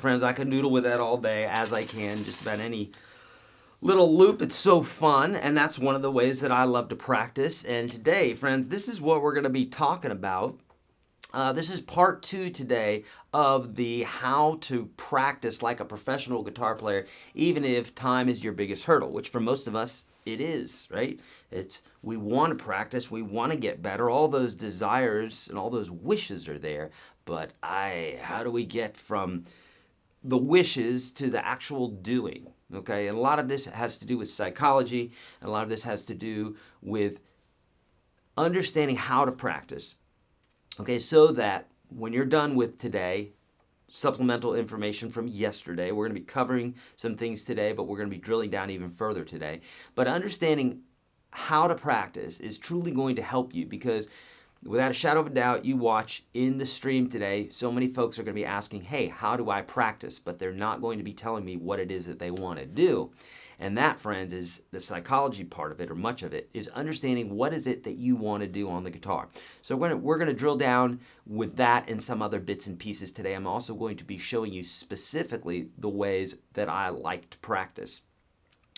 friends. I can noodle with that all day, as I can just about any little loop. It's so fun, and that's one of the ways that I love to practice. And today, friends, this is what we're going to be talking about. This is part 2 today of the how to practice like a professional guitar player, even if time is your biggest hurdle, which for most of us, it is, right? We want to practice, we want to get better, all those desires and all those wishes are there, but how do we get from the wishes to the actual doing, okay? And a lot of this has to do with psychology, and a lot of this has to do with understanding how to practice, okay, so that when you're done with today, supplemental information from yesterday. We're going to be covering some things today, but we're going to be drilling down even further today. But understanding how to practice is truly going to help you, because without a shadow of a doubt, you watch in the stream today, so many folks are going to be asking, hey, how do I practice? But they're not going to be telling me what it is that they want to do. And that, friends, is the psychology part of it, or much of it, is understanding what is it that you want to do on the guitar. So we're going to drill down with that and some other bits and pieces today. I'm also going to be showing you specifically the ways that I like to practice.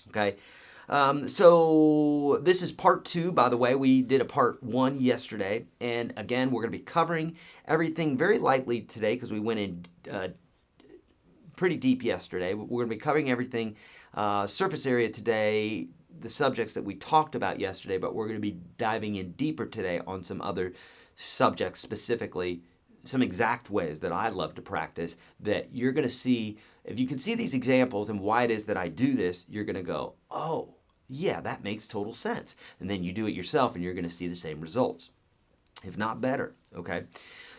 Okay, so this is part 2, by the way. We did a part 1 yesterday, and again, we're going to be covering everything very lightly today because we went in pretty deep yesterday. We're going to be covering everything surface area today, the subjects that we talked about yesterday, but we're going to be diving in deeper today on some other subjects, specifically some exact ways that I love to practice that you're going to see. If you can see these examples and why it is that I do this, you're going to go, oh, yeah, that makes total sense. And then you do it yourself and you're going to see the same results, if not better, okay?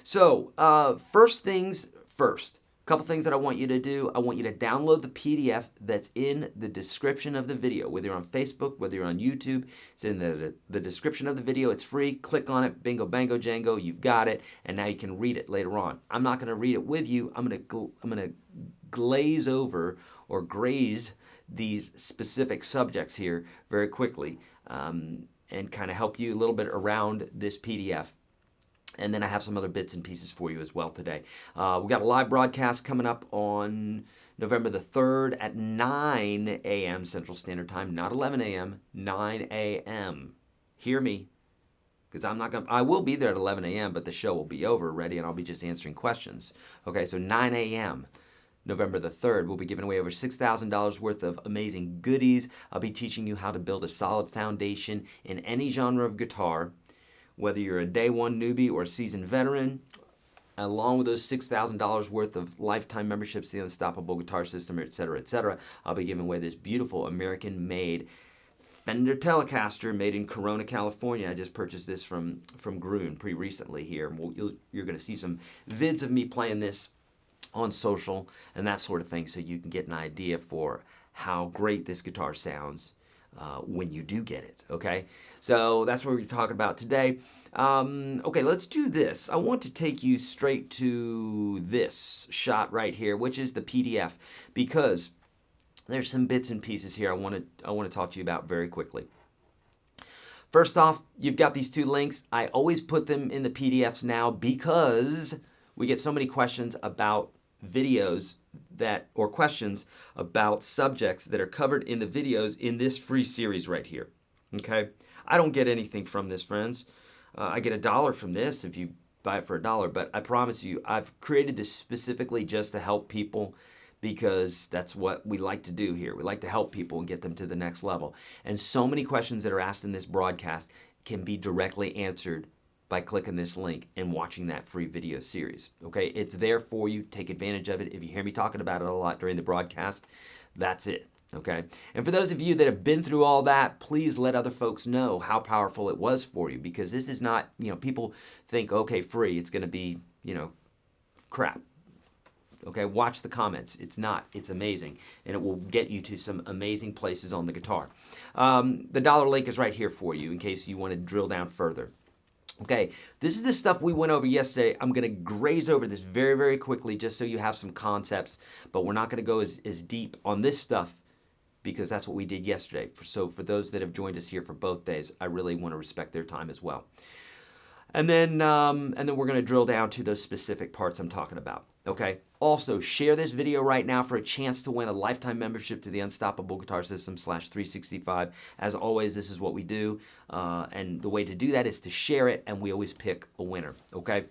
So first things first. Couple things that I want you to do. I want you to download the PDF that's in the description of the video, whether you're on Facebook, whether you're on YouTube. It's in the description of the video. It's free. Click on it. Bingo, bango, jango. You've got it. And now you can read it later on. I'm not going to read it with you. I'm going to glaze over or graze these specific subjects here very quickly and kind of help you a little bit around this PDF. And then I have some other bits and pieces for you as well today. We've got a live broadcast coming up on November the 3rd at 9 a.m. Central Standard Time, not 11 a.m., 9 a.m. Hear me, because I will be there at 11 a.m., but the show will be over already, and I'll be just answering questions. Okay, so 9 a.m., November the 3rd, we'll be giving away over $6,000 worth of amazing goodies. I'll be teaching you how to build a solid foundation in any genre of guitar, whether you're a day one newbie or a seasoned veteran, along with those $6,000 worth of lifetime memberships to the Unstoppable Guitar System, et cetera, I'll be giving away this beautiful American-made Fender Telecaster made in Corona, California. I just purchased this from Gruen pretty recently here. You're going to see some vids of me playing this on social and that sort of thing, so you can get an idea for how great this guitar sounds when you do get it, okay? So that's what we're talking about today. Okay, let's do this. I want to take you straight to this shot right here, which is the PDF, because there's some bits and pieces here I want to talk to you about very quickly. First off, you've got these 2 links. I always put them in the PDFs now because we get so many questions about videos or questions about subjects that are covered in the videos in this free series right here. Okay, I don't get anything from this, friends. I get $1 from this if you buy it for $1, but I promise you, I've created this specifically just to help people, because that's what we like to do here. We like to help people and get them to the next level. And so many questions that are asked in this broadcast can be directly answered by clicking this link and watching that free video series. Okay, it's there for you. Take advantage of it. If you hear me talking about it a lot during the broadcast, that's it. Okay, and for those of you that have been through all that, please let other folks know how powerful it was for you, because this is not, people think, okay, free, it's going to be, crap. Okay, watch the comments. It's not. It's amazing, and it will get you to some amazing places on the guitar. The dollar link is right here for you in case you want to drill down further. Okay, this is the stuff we went over yesterday. I'm going to graze over this very, very quickly just so you have some concepts, but we're not going to go as deep on this stuff because that's what we did yesterday. So for those that have joined us here for both days, I really want to respect their time as well. And then we're going to drill down to those specific parts I'm talking about. Okay. Also, share this video right now for a chance to win a lifetime membership to the Unstoppable Guitar System /365. As always, this is what we do. And the way to do that is to share it, and we always pick a winner. Okay.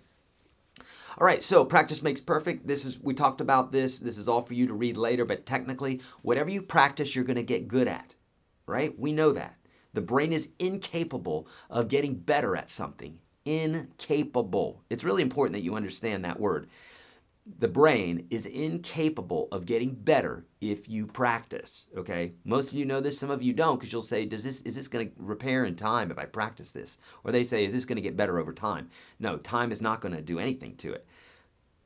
All right, so practice makes perfect. We talked about this. This is all for you to read later, but technically, whatever you practice, you're going to get good at, right? We know that. The brain is incapable of getting better at something. Incapable. It's really important that you understand that word. The brain is incapable of getting better if you practice, okay? Most of you know this, some of you don't, because you'll say, is this going to repair in time if I practice this? Or they say, is this going to get better over time? No, time is not going to do anything to it.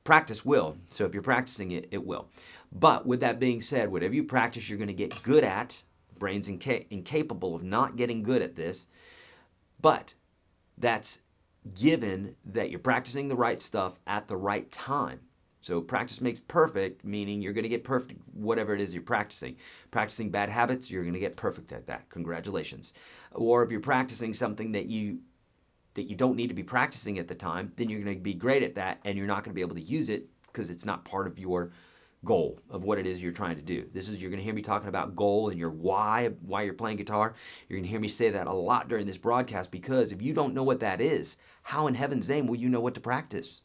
Practice will, so if you're practicing it, it will. But with that being said, whatever you practice, you're going to get good at. Brain's incapable of not getting good at this, but that's given that you're practicing the right stuff at the right time. So practice makes perfect, meaning you're going to get perfect whatever it is you're practicing. Practicing bad habits, you're going to get perfect at that. Congratulations. Or if you're practicing something that you don't need to be practicing at the time, then you're going to be great at that, and you're not going to be able to use it because it's not part of your goal of what it is you're trying to do. You're going to hear me talking about goal and your why you're playing guitar. You're going to hear me say that a lot during this broadcast, because if you don't know what that is, how in heaven's name will you know what to practice?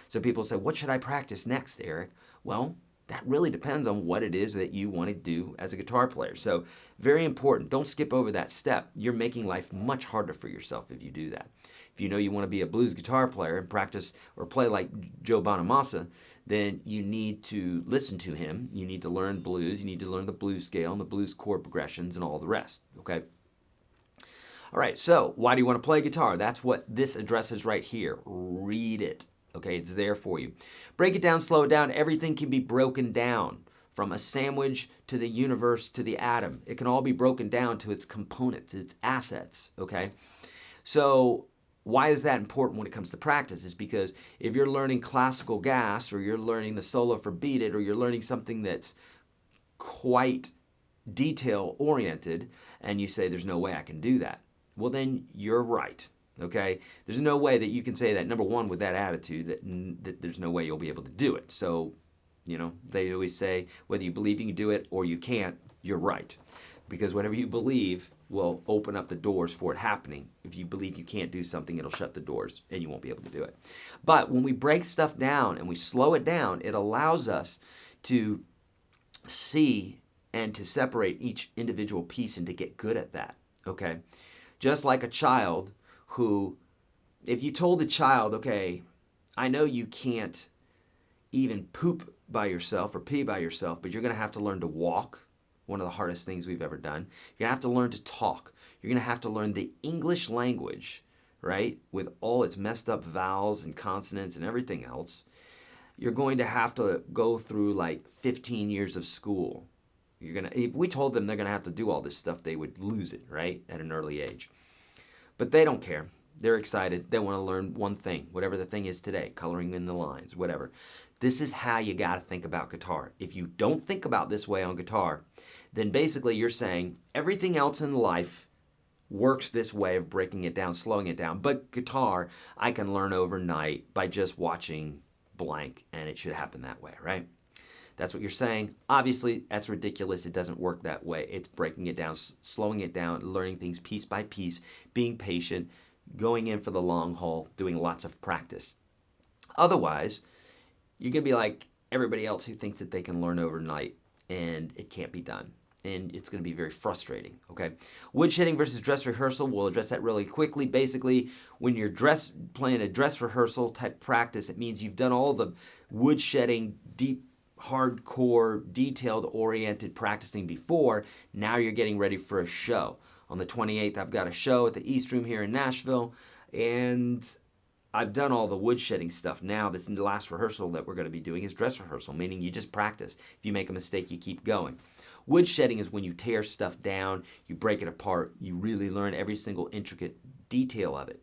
So people say, what should I practice next, Eric? Well, that really depends on what it is that you want to do as a guitar player. So very important. Don't skip over that step. You're making life much harder for yourself if you do that. If you know you want to be a blues guitar player and practice or play like Joe Bonamassa, then you need to listen to him. You need to learn blues. You need to learn the blues scale and the blues chord progressions and all the rest, okay? All right, so why do you want to play guitar? That's what this addresses right here. Read it. Okay, it's there for you. Break it down, slow it down. Everything can be broken down, from a sandwich to the universe to the atom. It can all be broken down to its components, its assets, okay? So why is that important when it comes to practice? Is because if you're learning classical gas, or you're learning the solo for Beat It, or you're learning something that's quite detail-oriented, and you say, there's no way I can do that, well, then you're right. Okay, there's no way that you can say that, number one, with that attitude, that there's no way you'll be able to do it. So, they always say, whether you believe you can do it or you can't, you're right. Because whatever you believe will open up the doors for it happening. If you believe you can't do something, it'll shut the doors and you won't be able to do it. But when we break stuff down and we slow it down, it allows us to see and to separate each individual piece and to get good at that. Okay, just like a child who, if you told a child, okay, I know you can't even poop by yourself or pee by yourself, but you're going to have to learn to walk, one of the hardest things we've ever done. You're going to have to learn to talk. You're going to have to learn the English language, right, with all its messed up vowels and consonants and everything else. You're going to have to go through like 15 years of school. If we told them they're going to have to do all this stuff, they would lose it, right, at an early age. But they don't care. They're excited. They want to learn one thing, whatever the thing is today, coloring in the lines, whatever. This is how you got to think about guitar. If you don't think about this way on guitar, then basically you're saying everything else in life works this way of breaking it down, slowing it down. But guitar, I can learn overnight by just watching blank, and it should happen that way, right? That's what you're saying. Obviously, that's ridiculous. It doesn't work that way. It's breaking it down, slowing it down, learning things piece by piece, being patient, going in for the long haul, doing lots of practice. Otherwise, you're going to be like everybody else who thinks that they can learn overnight, and it can't be done. And it's going to be very frustrating, okay? Woodshedding versus dress rehearsal, we'll address that really quickly. Basically, when you're playing a dress rehearsal type practice, it means you've done all the woodshedding, deep, hardcore, detailed-oriented practicing before. Now you're getting ready for a show. On the 28th, I've got a show at the East Room here in Nashville, and I've done all the woodshedding stuff. Now, this last rehearsal that we're going to be doing is dress rehearsal, meaning you just practice. If you make a mistake, you keep going. Woodshedding is when you tear stuff down, you break it apart, you really learn every single intricate detail of it.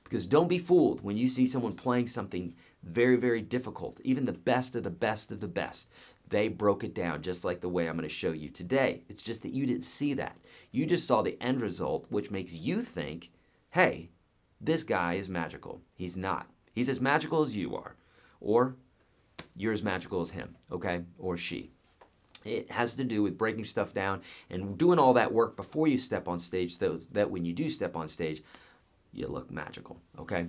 Because don't be fooled when you see someone playing something very, very difficult, even the best of the best of the best. They broke it down just like the way I'm going to show you today. It's just that you didn't see that. You just saw the end result, which makes you think, hey, this guy is magical. He's not. He's as magical as you are. Or you're as magical as him, okay, or she. It has to do with breaking stuff down and doing all that work before you step on stage, so that when you do step on stage, you look magical, okay?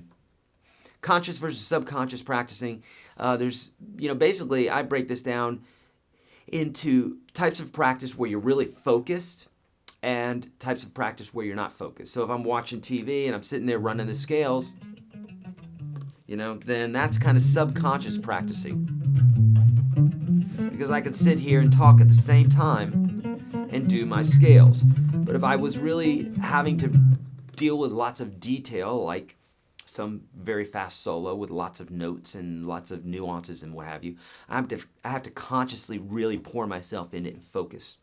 Conscious versus subconscious practicing. Basically, I break this down into types of practice where you're really focused and types of practice where you're not focused. So if I'm watching TV and I'm sitting there running the scales, then that's kind of subconscious practicing. Because I could sit here and talk at the same time and do my scales. But if I was really having to deal with lots of detail, like some very fast solo with lots of notes and lots of nuances and what have you, I have to consciously really pour myself in it and focus.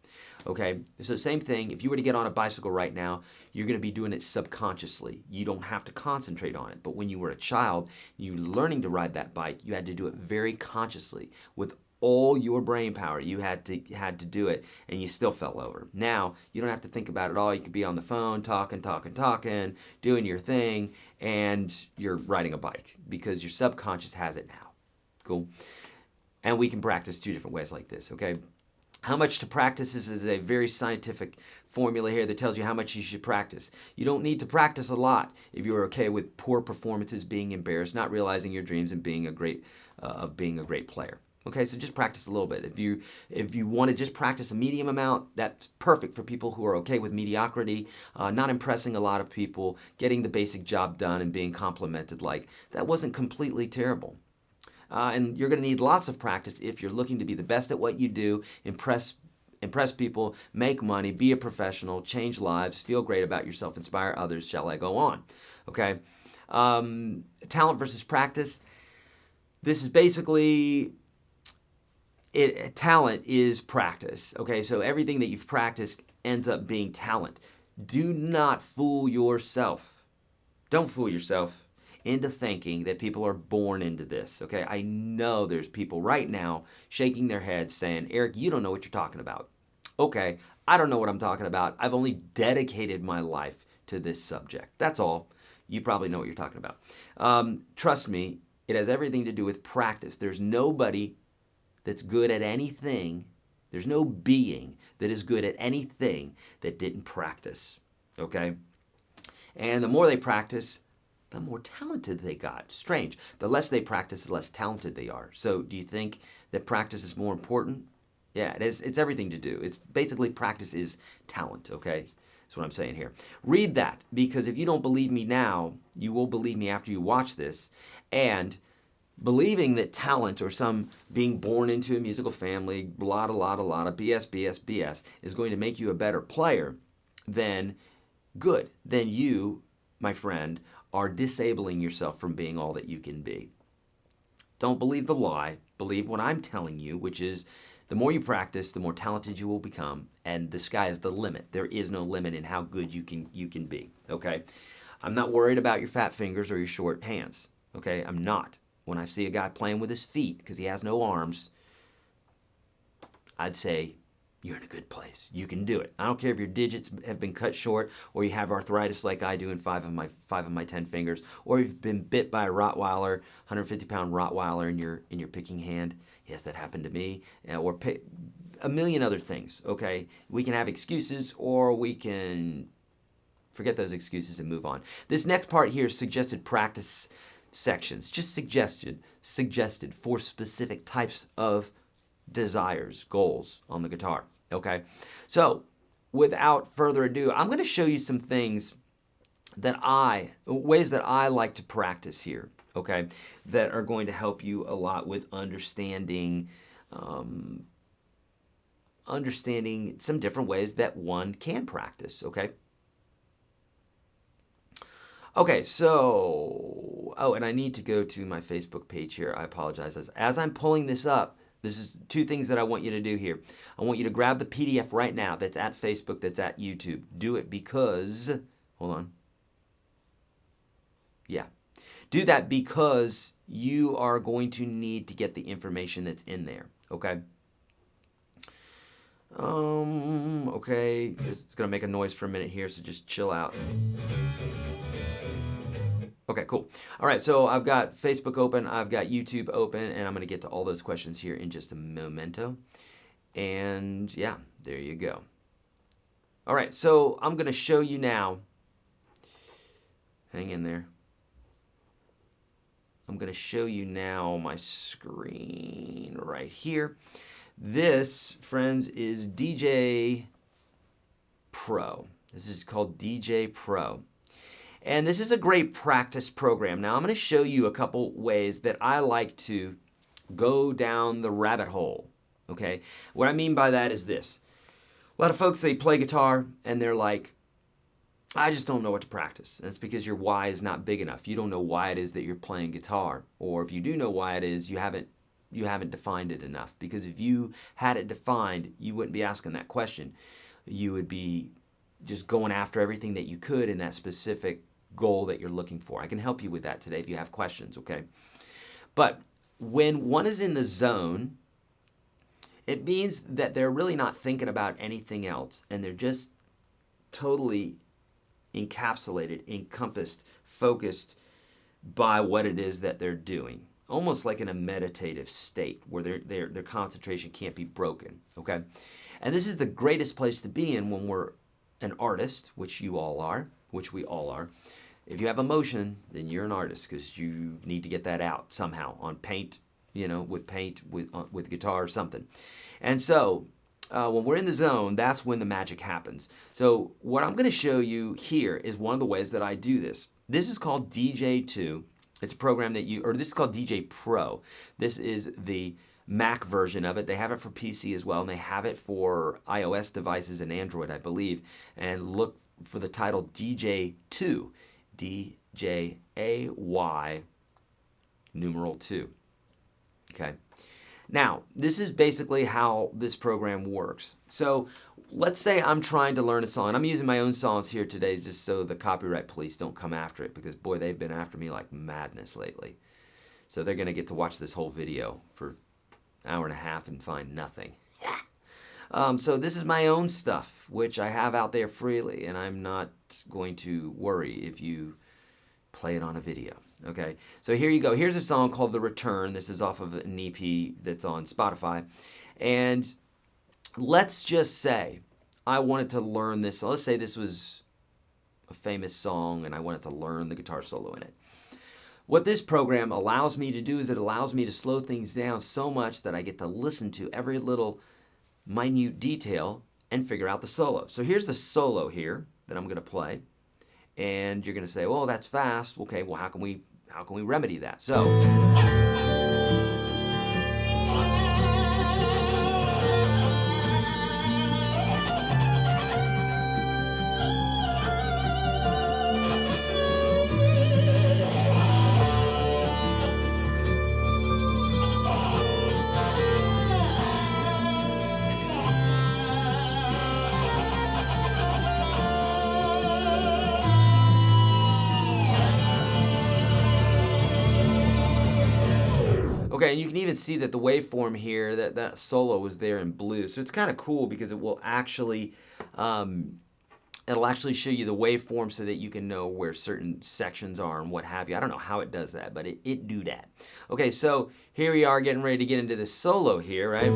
Okay, so same thing, if you were to get on a bicycle right now, you're going to be doing it subconsciously. You don't have to concentrate on it. But when you were a child, you were learning to ride that bike, you had to do it very consciously with all your brain power. You had to do it, and you still fell over. Now, you don't have to think about it all. You could be on the phone, talking, doing your thing, and you're riding a bike because your subconscious has it now. Cool? And we can practice two different ways like this, okay? How much to practice is a very scientific formula here that tells you how much you should practice. You don't need to practice a lot if you're okay with poor performances, being embarrassed, not realizing your dreams, and being a great player. Okay, so just practice a little bit. If you want to just practice a medium amount, that's perfect for people who are okay with mediocrity, not impressing a lot of people, getting the basic job done, and being complimented. Like, that wasn't completely terrible. And you're going to need lots of practice if you're looking to be the best at what you do, impress people, make money, be a professional, change lives, feel great about yourself, inspire others. Shall I go on? Okay. Talent versus practice. This is basically talent is practice. Okay, so everything that you've practiced ends up being talent. Do not fool yourself. Don't fool yourself into thinking that people are born into this, okay? I know there's people right now shaking their heads saying, Eric, you don't know what you're talking about. Okay, I don't know what I'm talking about. I've only dedicated my life to this subject. That's all. You probably know what you're talking about. Trust me, it has everything to do with practice. There's nobody that's good at anything. There's no being that is good at anything that didn't practice, okay? And the more they practice, the more talented they got. Strange. The less they practice, the less talented they are. So do you think that practice is more important? Yeah, it is. It's everything to do. It's basically practice is talent, okay? That's what I'm saying here. Read that, because if you don't believe me now, you will believe me after you watch this. And believing that talent or some being born into a musical family, blah, blah, blah, blah, BS, is going to make you a better player, then good. Then you, my friend, are disabling yourself from being all that you can be. Don't believe the lie. Believe what I'm telling you, which is the more you practice, the more talented you will become, and the sky is the limit. There is no limit in how good you can be, okay? I'm not worried about your fat fingers or your short hands, okay? I'm not. When I see a guy playing with his feet because he has no arms, I'd say, you're in a good place. You can do it. I don't care if your digits have been cut short, or you have arthritis like I do in five of my 10 fingers, or you've been bit by a Rottweiler, 150-pound Rottweiler in your picking hand. Yes, that happened to me. Or a million other things. Okay, we can have excuses, or we can forget those excuses and move on. This next part here is suggested practice sections. Just suggested for specific types of desires, goals on the guitar, okay? So, without further ado, I'm going to show you some things ways that I like to practice here, okay, that are going to help you a lot with understanding some different ways that one can practice, okay? Okay, so, and I need to go to my Facebook page here. I apologize. As I'm pulling this up, this is two things that I want you to do here. I want you to grab the PDF right now that's at Facebook, that's at YouTube. Do it because, hold on. Yeah. Do that because you are going to need to get the information that's in there, okay? Okay, it's going to make a noise for a minute here, so just chill out. Okay, cool. All right, so I've got Facebook open, I've got YouTube open, and I'm going to get to all those questions here in just a momento. And yeah, there you go. All right, so I'm going to show you now. Hang in there. I'm going to show you now my screen right here. This, friends, is DJ Pro. This is called DJ Pro. And this is a great practice program. Now, I'm going to show you a couple ways that I like to go down the rabbit hole, okay? What I mean by that is this. A lot of folks, they play guitar, and they're like, I just don't know what to practice. And it's because your why is not big enough. You don't know why it is that you're playing guitar. Or if you do know why it is, you haven't defined it enough. Because if you had it defined, you wouldn't be asking that question. You would be just going after everything that you could in that specific goal that you're looking for. I can help you with that today if you have questions, okay? But when one is in the zone, it means that they're really not thinking about anything else, and they're just totally encapsulated, encompassed, focused by what it is that they're doing. Almost like in a meditative state where their concentration can't be broken, okay? And this is the greatest place to be in when we're an artist, which you all are, which we all are. If you have emotion, then you're an artist because you need to get that out somehow on paint, with paint, with guitar or something. And so when we're in the zone, that's when the magic happens. So what I'm going to show you here is one of the ways that I do this. This is called DJ2. It's a program that this is called DJ Pro. This is the Mac version of it. They have it for PC as well, and they have it for iOS devices and Android, I believe. And look for the title DJ2, DJ-A-Y, numeral 2. Okay. Now, this is basically how this program works. So let's say I'm trying to learn a song. I'm using my own songs here today just so the copyright police don't come after it, because, boy, they've been after me like madness lately. So they're going to get to watch this whole video for an hour and a half and find nothing. So this is my own stuff, which I have out there freely, and I'm not going to worry if you play it on a video. Okay, so here you go. Here's a song called The Return. This is off of an EP that's on Spotify. And let's just say I wanted to learn this. Let's say this was a famous song and I wanted to learn the guitar solo in it. What this program allows me to do is it allows me to slow things down so much that I get to listen to every little minute detail and figure out the solo. So here's the solo here that I'm going to play. And you're going to say, well, that's fast. Okay, well, how can we remedy that? So okay, and you can even see that the waveform here, that solo is there in blue. So it's kind of cool because it will actually, it'll actually show you the waveform so that you can know where certain sections are and what have you. I don't know how it does that, but it do that. Okay, so here we are getting ready to get into this solo here, right?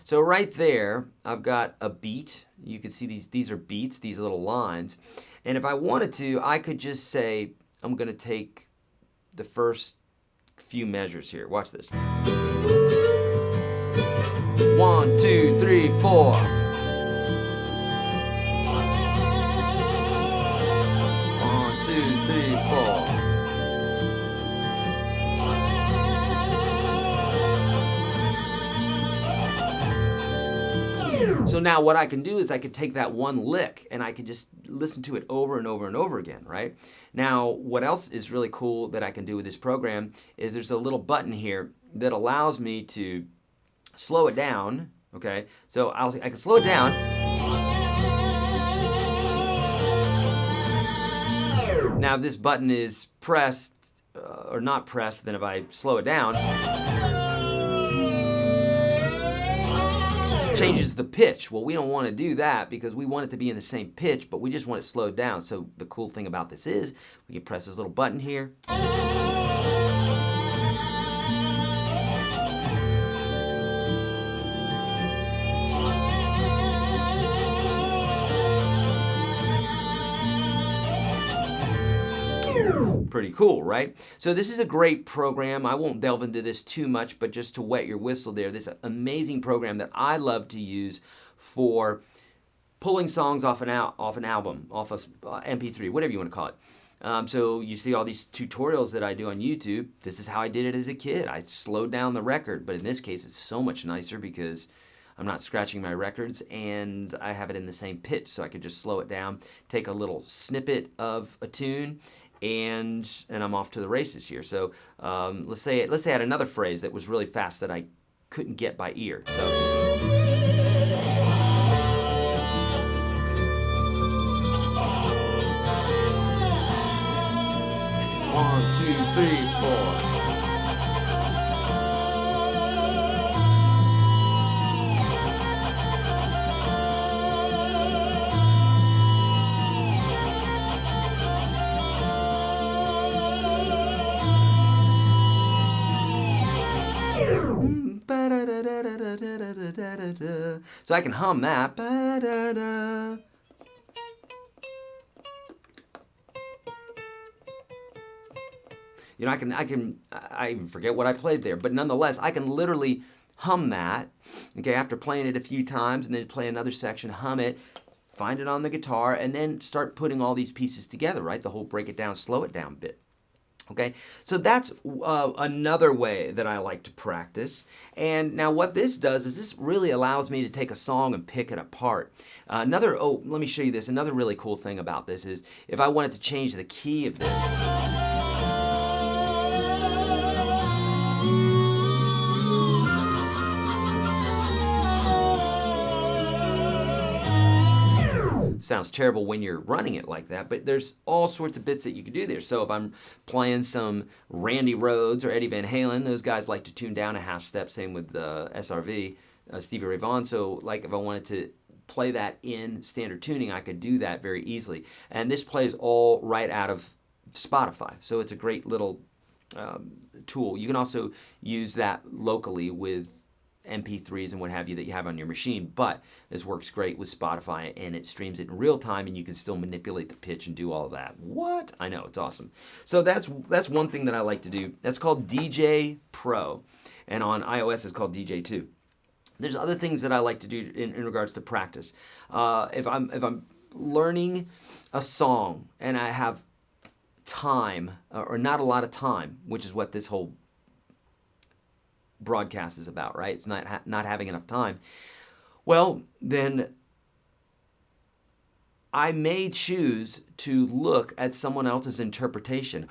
So right there, I've got a beat. You can see these are beats, these little lines. And if I wanted to, I could just say, I'm going to take the first few measures here. Watch this. 1, 2, 3, 4. 1, 2, 3, 4. So now what I can do is I could take that one lick and I could just listen to it over and over and over again, right? Now, what else is really cool that I can do with this program is there's a little button here that allows me to slow it down, okay? So I can slow it down. Now, if this button is pressed or not pressed, then if I slow it down, changes the pitch. Well, we don't want to do that because we want it to be in the same pitch, but we just want it slowed down. So the cool thing about this is we can press this little button here. Pretty cool, right? So this is a great program. I won't delve into this too much, but just to wet your whistle there, this amazing program that I love to use for pulling songs off an album, off a MP3, whatever you want to call it. So you see all these tutorials that I do on YouTube. This is how I did it as a kid. I slowed down the record, but in this case, it's so much nicer because I'm not scratching my records and I have it in the same pitch, so I could just slow it down, take a little snippet of a tune, and I'm off to the races here. So let's say I had another phrase that was really fast that I couldn't get by ear. So 1, 2, 3, 4. So I can hum that. You know, I even forget what I played there, but nonetheless, I can literally hum that, okay, after playing it a few times and then play another section, hum it, find it on the guitar, and then start putting all these pieces together, right? The whole break it down, slow it down bit. Okay, so that's another way that I like to practice. And now what this does is this really allows me to take a song and pick it apart. Let me show you this. Another really cool thing about this is if I wanted to change the key of this. Sounds terrible when you're running it like that, but there's all sorts of bits that you can do there. So if I'm playing some Randy Rhoads or Eddie Van Halen, those guys like to tune down a half step, same with SRV, Stevie Ray Vaughan. So like if I wanted to play that in standard tuning, I could do that very easily. And this plays all right out of Spotify. So it's a great little tool. You can also use that locally with MP3s and what have you that you have on your machine, but this works great with Spotify and it streams it in real time and you can still manipulate the pitch and do all of that. What? I know, it's awesome. So that's one thing that I like to do. That's called DJ Pro, and on iOS it's called DJ 2. There's other things that I like to do in regards to practice. If I'm learning a song and I have time or not a lot of time, which is what this whole broadcast is about, right? It's not having enough time. Well, then I may choose to look at someone else's interpretation.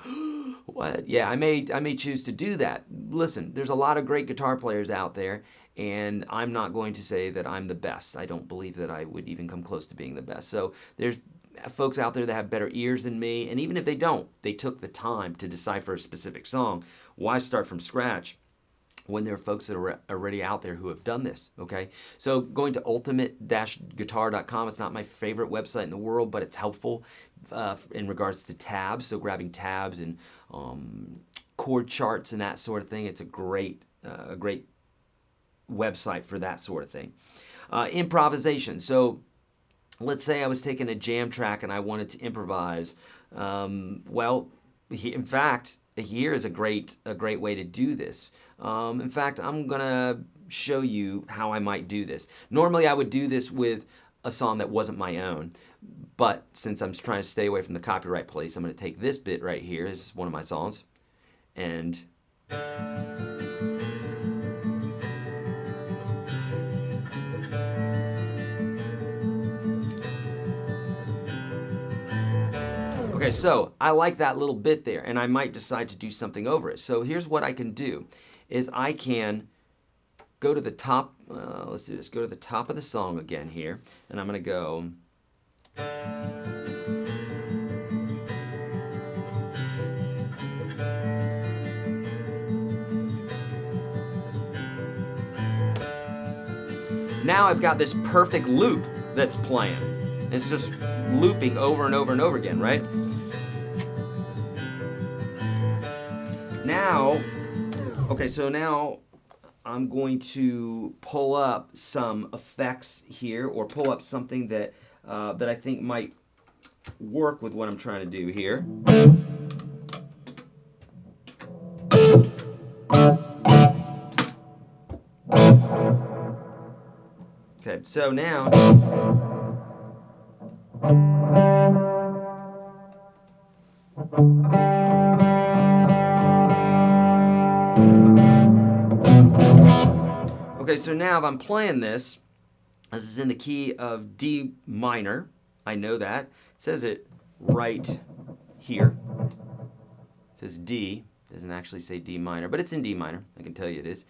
What? Yeah, I may choose to do that. Listen, there's a lot of great guitar players out there, and I'm not going to say that I'm the best. I don't believe that I would even come close to being the best. So there's folks out there that have better ears than me, and even if they don't, they took the time to decipher a specific song. Why start from scratch when there are folks that are already out there who have done this, okay? So going to ultimate-guitar.com, it's not my favorite website in the world, but it's helpful in regards to tabs, so grabbing tabs and chord charts and that sort of thing. It's a great website for that sort of thing. Improvisation. So let's say I was taking a jam track and I wanted to improvise. In fact, here is a great way to do this. In fact, I'm gonna show you how I might do this. Normally, I would do this with a song that wasn't my own, but since I'm trying to stay away from the copyright police, I'm gonna take this bit right here. This is one of my songs, and okay, so I like that little bit there, and I might decide to do something over it. So here's what I can do, is I can go to the top, let's do this, go to the top of the song again here, and I'm going to go. Now I've got this perfect loop that's playing. It's just looping over and over and over again, right? Now, okay, so now I'm going to pull up some effects here, or pull up something that that I think might work with what I'm trying to do here. Okay, so now okay, so now if I'm playing this is in the key of D minor. I know that. It says it right here. It says D. It doesn't actually say D minor, but it's in D minor. I can tell you it is.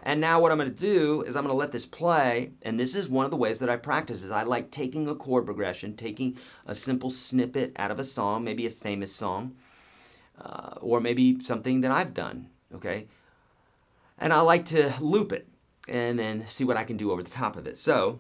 And now what I'm going to do is I'm going to let this play, and this is one of the ways that I practice is I like taking a chord progression, taking a simple snippet out of a song, maybe a famous song, or maybe something that I've done, okay? And I like to loop it and then see what I can do over the top of it. So,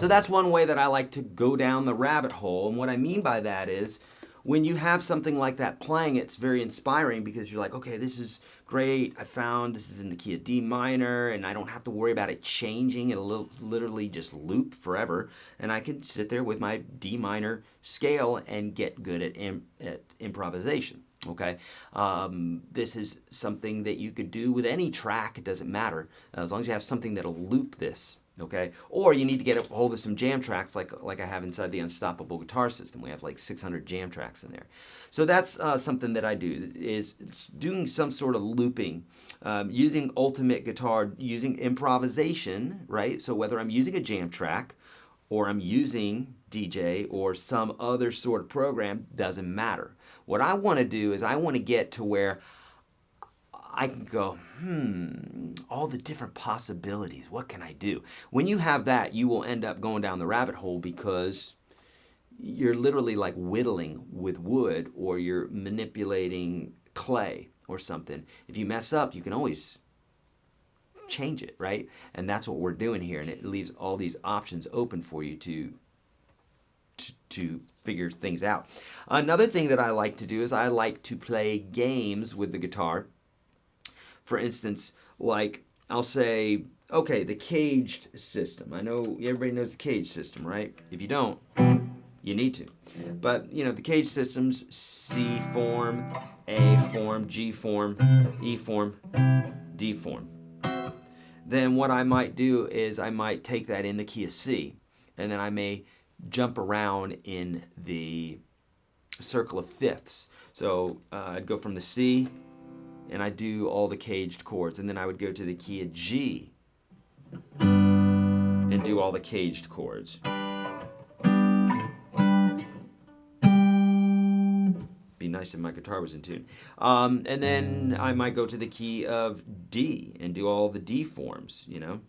So that's one way that I like to go down the rabbit hole. And what I mean by that is when you have something like that playing, it's very inspiring because you're like, okay, this is great. I found this is in the key of D minor and I don't have to worry about it changing. It'll literally just loop forever. And I can sit there with my D minor scale and get good at improvisation. Okay, this is something that you could do with any track. It doesn't matter as long as you have something that'll loop this. Okay, or you need to get a hold of some jam tracks like I have inside the Unstoppable Guitar System. We have like 600 jam tracks in there. So that's something that I do, is doing some sort of looping, using Ultimate Guitar, using improvisation, right? So whether I'm using a jam track or I'm using DJ or some other sort of program, doesn't matter. What I want to do is I want to get to where I can go, all the different possibilities. What can I do? When you have that, you will end up going down the rabbit hole because you're literally like whittling with wood or you're manipulating clay or something. If you mess up, you can always change it, right? And that's what we're doing here. And it leaves all these options open for you to figure things out. Another thing that I like to do is I like to play games with the guitar. For instance, like I'll say, okay, the caged system. I know everybody knows the caged system, right? If you don't, you need to. But, you know, the caged system's C form, A form, G form, E form, D form. Then what I might do is I might take that in the key of C, and then I may jump around in the circle of fifths. So I'd go from the C, and I do all the caged chords, and then I would go to the key of G and do all the caged chords. Be nice if my guitar was in tune. And then I might go to the key of D and do all the D forms, you know.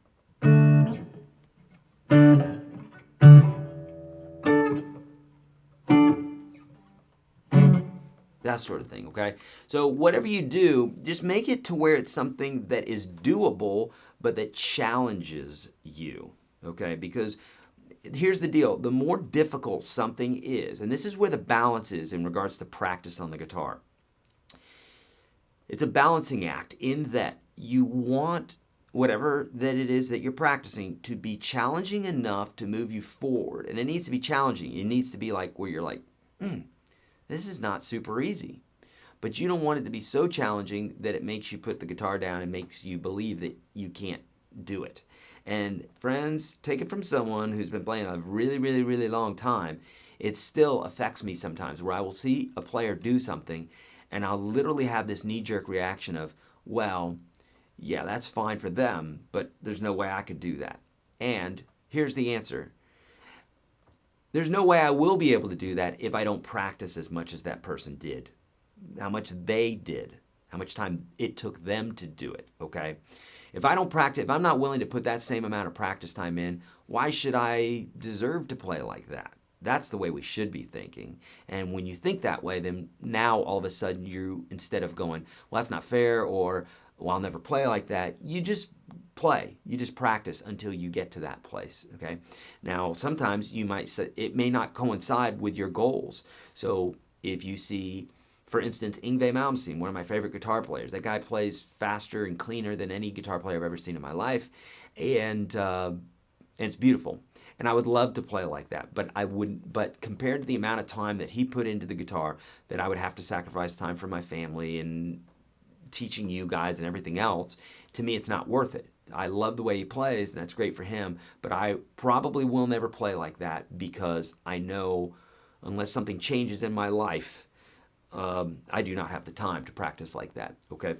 That sort of thing, okay? So whatever you do, just make it to where it's something that is doable, but that challenges you, okay? Because here's the deal. The more difficult something is, and this is where the balance is in regards to practice on the guitar. It's a balancing act in that you want whatever that it is that you're practicing to be challenging enough to move you forward. And it needs to be challenging. It needs to be like where you're like, this is not super easy. but you don't want it to be so challenging that it makes you put the guitar down and makes you believe that you can't do it. And friends, take it from someone who's been playing a really, really, really long time. It still affects me sometimes where I will see a player do something and I'll literally have this knee-jerk reaction of, well, yeah, that's fine for them, but there's no way I could do that. And here's the answer. There's no way I will be able to do that if I don't practice as much as that person did, how much they did, how much time it took them to do it, okay? If I don't practice, if I'm not willing to put that same amount of practice time in, why should I deserve to play like that? That's the way we should be thinking. And when you think that way, then now all of a sudden you, instead of going, well, that's not fair, or, well, I'll never play like that, you just play. You just practice until you get to that place, okay? Now, sometimes you might say, it may not coincide with your goals. So if you see, for instance, Yngwie Malmsteen, one of my favorite guitar players, that guy plays faster and cleaner than any guitar player I've ever seen in my life, and it's beautiful. And I would love to play like that, but I wouldn't. But compared to the amount of time that he put into the guitar, that I would have to sacrifice time for my family and teaching you guys and everything else, to me, it's not worth it. I love the way he plays, and that's great for him, but I probably will never play like that because I know unless something changes in my life, I do not have the time to practice like that, okay?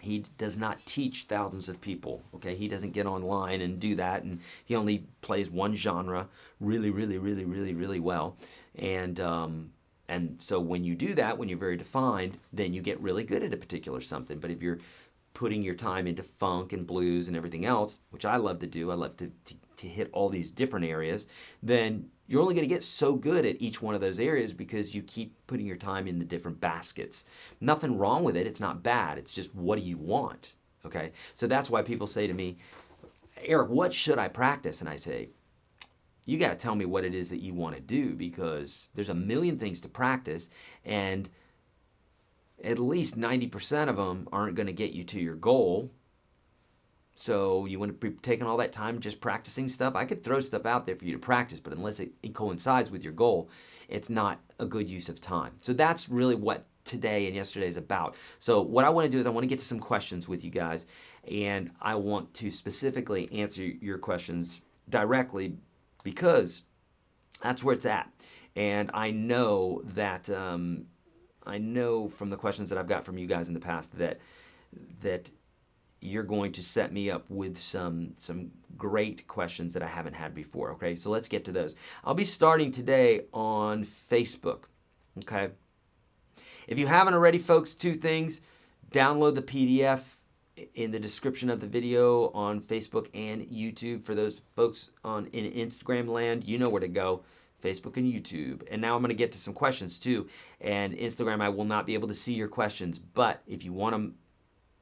He does not teach thousands of people, okay? He doesn't get online and do that, and he only plays one genre really, really, really, really, really well. And so when you do that, when you're very defined, then you get really good at a particular something. But if you're putting your time into funk and blues and everything else, which I love to do, I love to hit all these different areas, then you're only going to get so good at each one of those areas because you keep putting your time in the different baskets. Nothing wrong with it. It's not bad. It's just, what do you want? Okay? So that's why people say to me, Eric, what should I practice? And I say, you got to tell me what it is that you want to do, because there's a million things to practice, and at least 90% of them aren't going to get you to your goal. So you want to be taking all that time just practicing stuff? I could throw stuff out there for you to practice, but unless it coincides with your goal, it's not a good use of time. So that's really what today and yesterday is about. So what I want to do is I want to get to some questions with you guys, and I want to specifically answer your questions directly because that's where it's at. And I know that I know from the questions that I've got from you guys in the past that you're going to set me up with some great questions that I haven't had before, okay? So let's get to those. I'll be starting today on Facebook, okay? If you haven't already, folks, two things. Download the PDF in the description of the video on Facebook and YouTube. For those folks in Instagram land, you know where to go. Facebook and YouTube. And now I'm going to get to some questions too. And Instagram, I will not be able to see your questions, but if you want them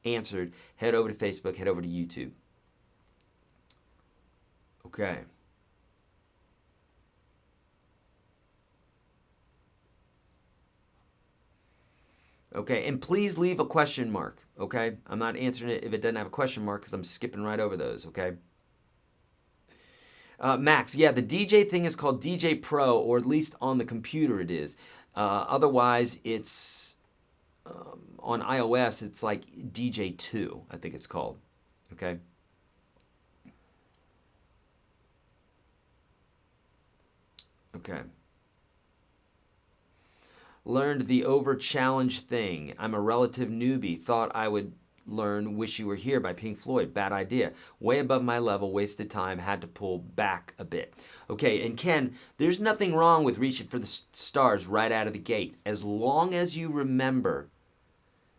answered, head over to Facebook, head over to YouTube. Okay. Okay, and please leave a question mark, okay? I'm not answering it if it doesn't have a question mark because I'm skipping right over those, okay? Max, yeah, the DJ thing is called DJ Pro, or at least on the computer it is. Otherwise, it's on iOS, it's like DJ 2, I think it's called. Okay. Okay. Learned the over challenge thing. I'm a relative newbie. Thought I would learn Wish You Were Here by Pink Floyd. Bad idea. Way above my level, wasted time, had to pull back a bit. Okay, and Ken, there's nothing wrong with reaching for the stars right out of the gate, as long as you remember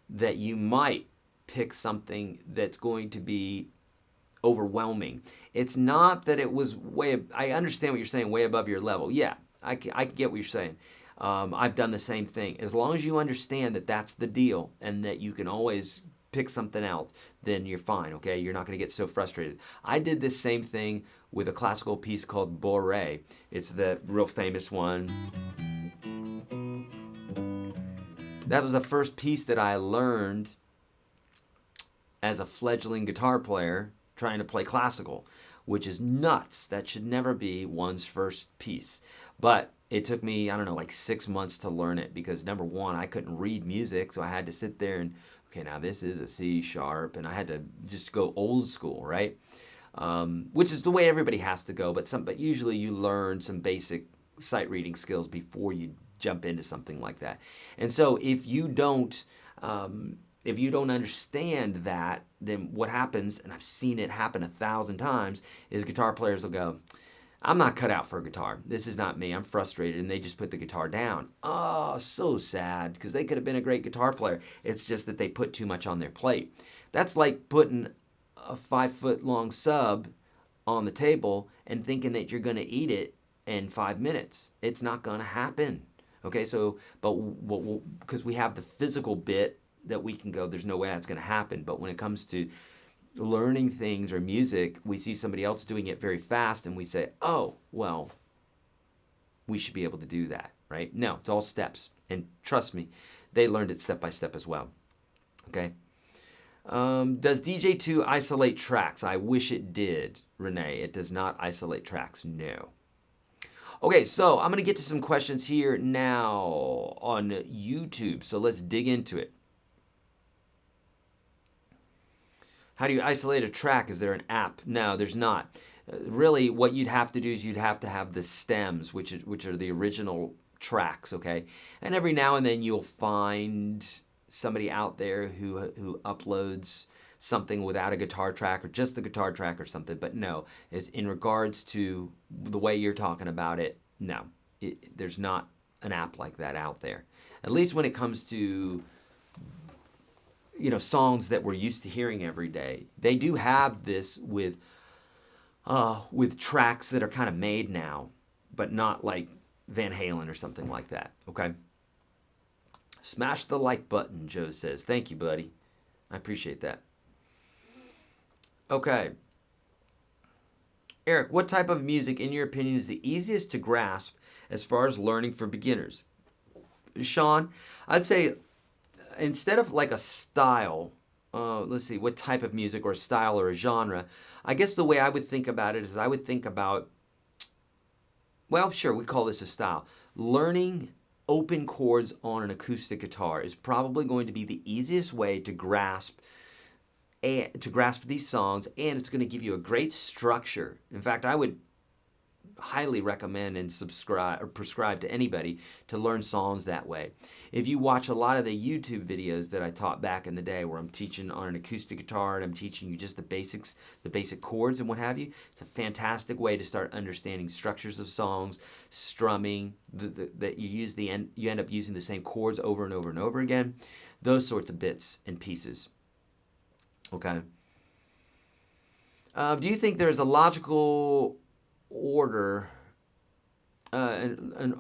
that you might pick something that's going to be overwhelming. It's not that it was I understand what you're saying, way above your level. Yeah, I get what you're saying. I've done the same thing. As long as you understand that that's the deal and that you can always pick something else, then you're fine, okay? You're not going to get so frustrated. I did this same thing with a classical piece called Boré. It's the real famous one. That was the first piece that I learned as a fledgling guitar player trying to play classical, which is nuts. That should never be one's first piece. But it took me, I don't know, like 6 months to learn it because number one, I couldn't read music, so I had to sit there and, okay, now this is a C sharp, and I had to just go old school, right? Which is the way everybody has to go, but usually you learn some basic sight reading skills before you jump into something like that. And so if you don't understand that, then what happens, and I've seen it happen 1,000 times, is guitar players will go, I'm not cut out for a guitar. This is not me. I'm frustrated. And they just put the guitar down. Oh, so sad, because they could have been a great guitar player. It's just that they put too much on their plate. That's like putting a 5-foot-long sub on the table and thinking that you're going to eat it in 5 minutes. It's not going to happen. Okay, so, but because we have the physical bit that we can go, there's no way that's going to happen. But when it comes to learning things or music, we see somebody else doing it very fast and we say, oh, well, we should be able to do that, right? No, it's all steps. And trust me, they learned it step by step as well. Okay. Does DJ2 isolate tracks? I wish it did, Renee. It does not isolate tracks. No. Okay, so I'm going to get to some questions here now on YouTube. So let's dig into it. How do you isolate a track? Is there an app? No, there's not. Really, what you'd have to do is you'd have to have the stems, which are the original tracks, okay? And every now and then you'll find somebody out there who uploads something without a guitar track or just the guitar track or something. But no, is in regards to the way you're talking about it, no. There's not an app like that out there. At least when it comes to songs that we're used to hearing every day. They do have this with tracks that are kind of made now, but not like Van Halen or something like that, okay? Smash the like button, Joe says. Thank you, buddy. I appreciate that. Okay. Eric, what type of music, in your opinion, is the easiest to grasp as far as learning for beginners? Sean, I'd say instead of like a style, let's see, what type of music or style or a genre, I guess the way I would think about it is I would think about, well, sure, we call this a style. Learning open chords on an acoustic guitar is probably going to be the easiest way to grasp these songs, and it's going to give you a great structure. In fact, I would highly recommend and prescribe to anybody to learn songs that way. If you watch a lot of the YouTube videos that I taught back in the day where I'm teaching on an acoustic guitar and I'm teaching you just the basics, the basic chords and what have you, it's a fantastic way to start understanding structures of songs, strumming, that you end up using the same chords over and over and over again, those sorts of bits and pieces. Okay. Do you think there's a logical order, a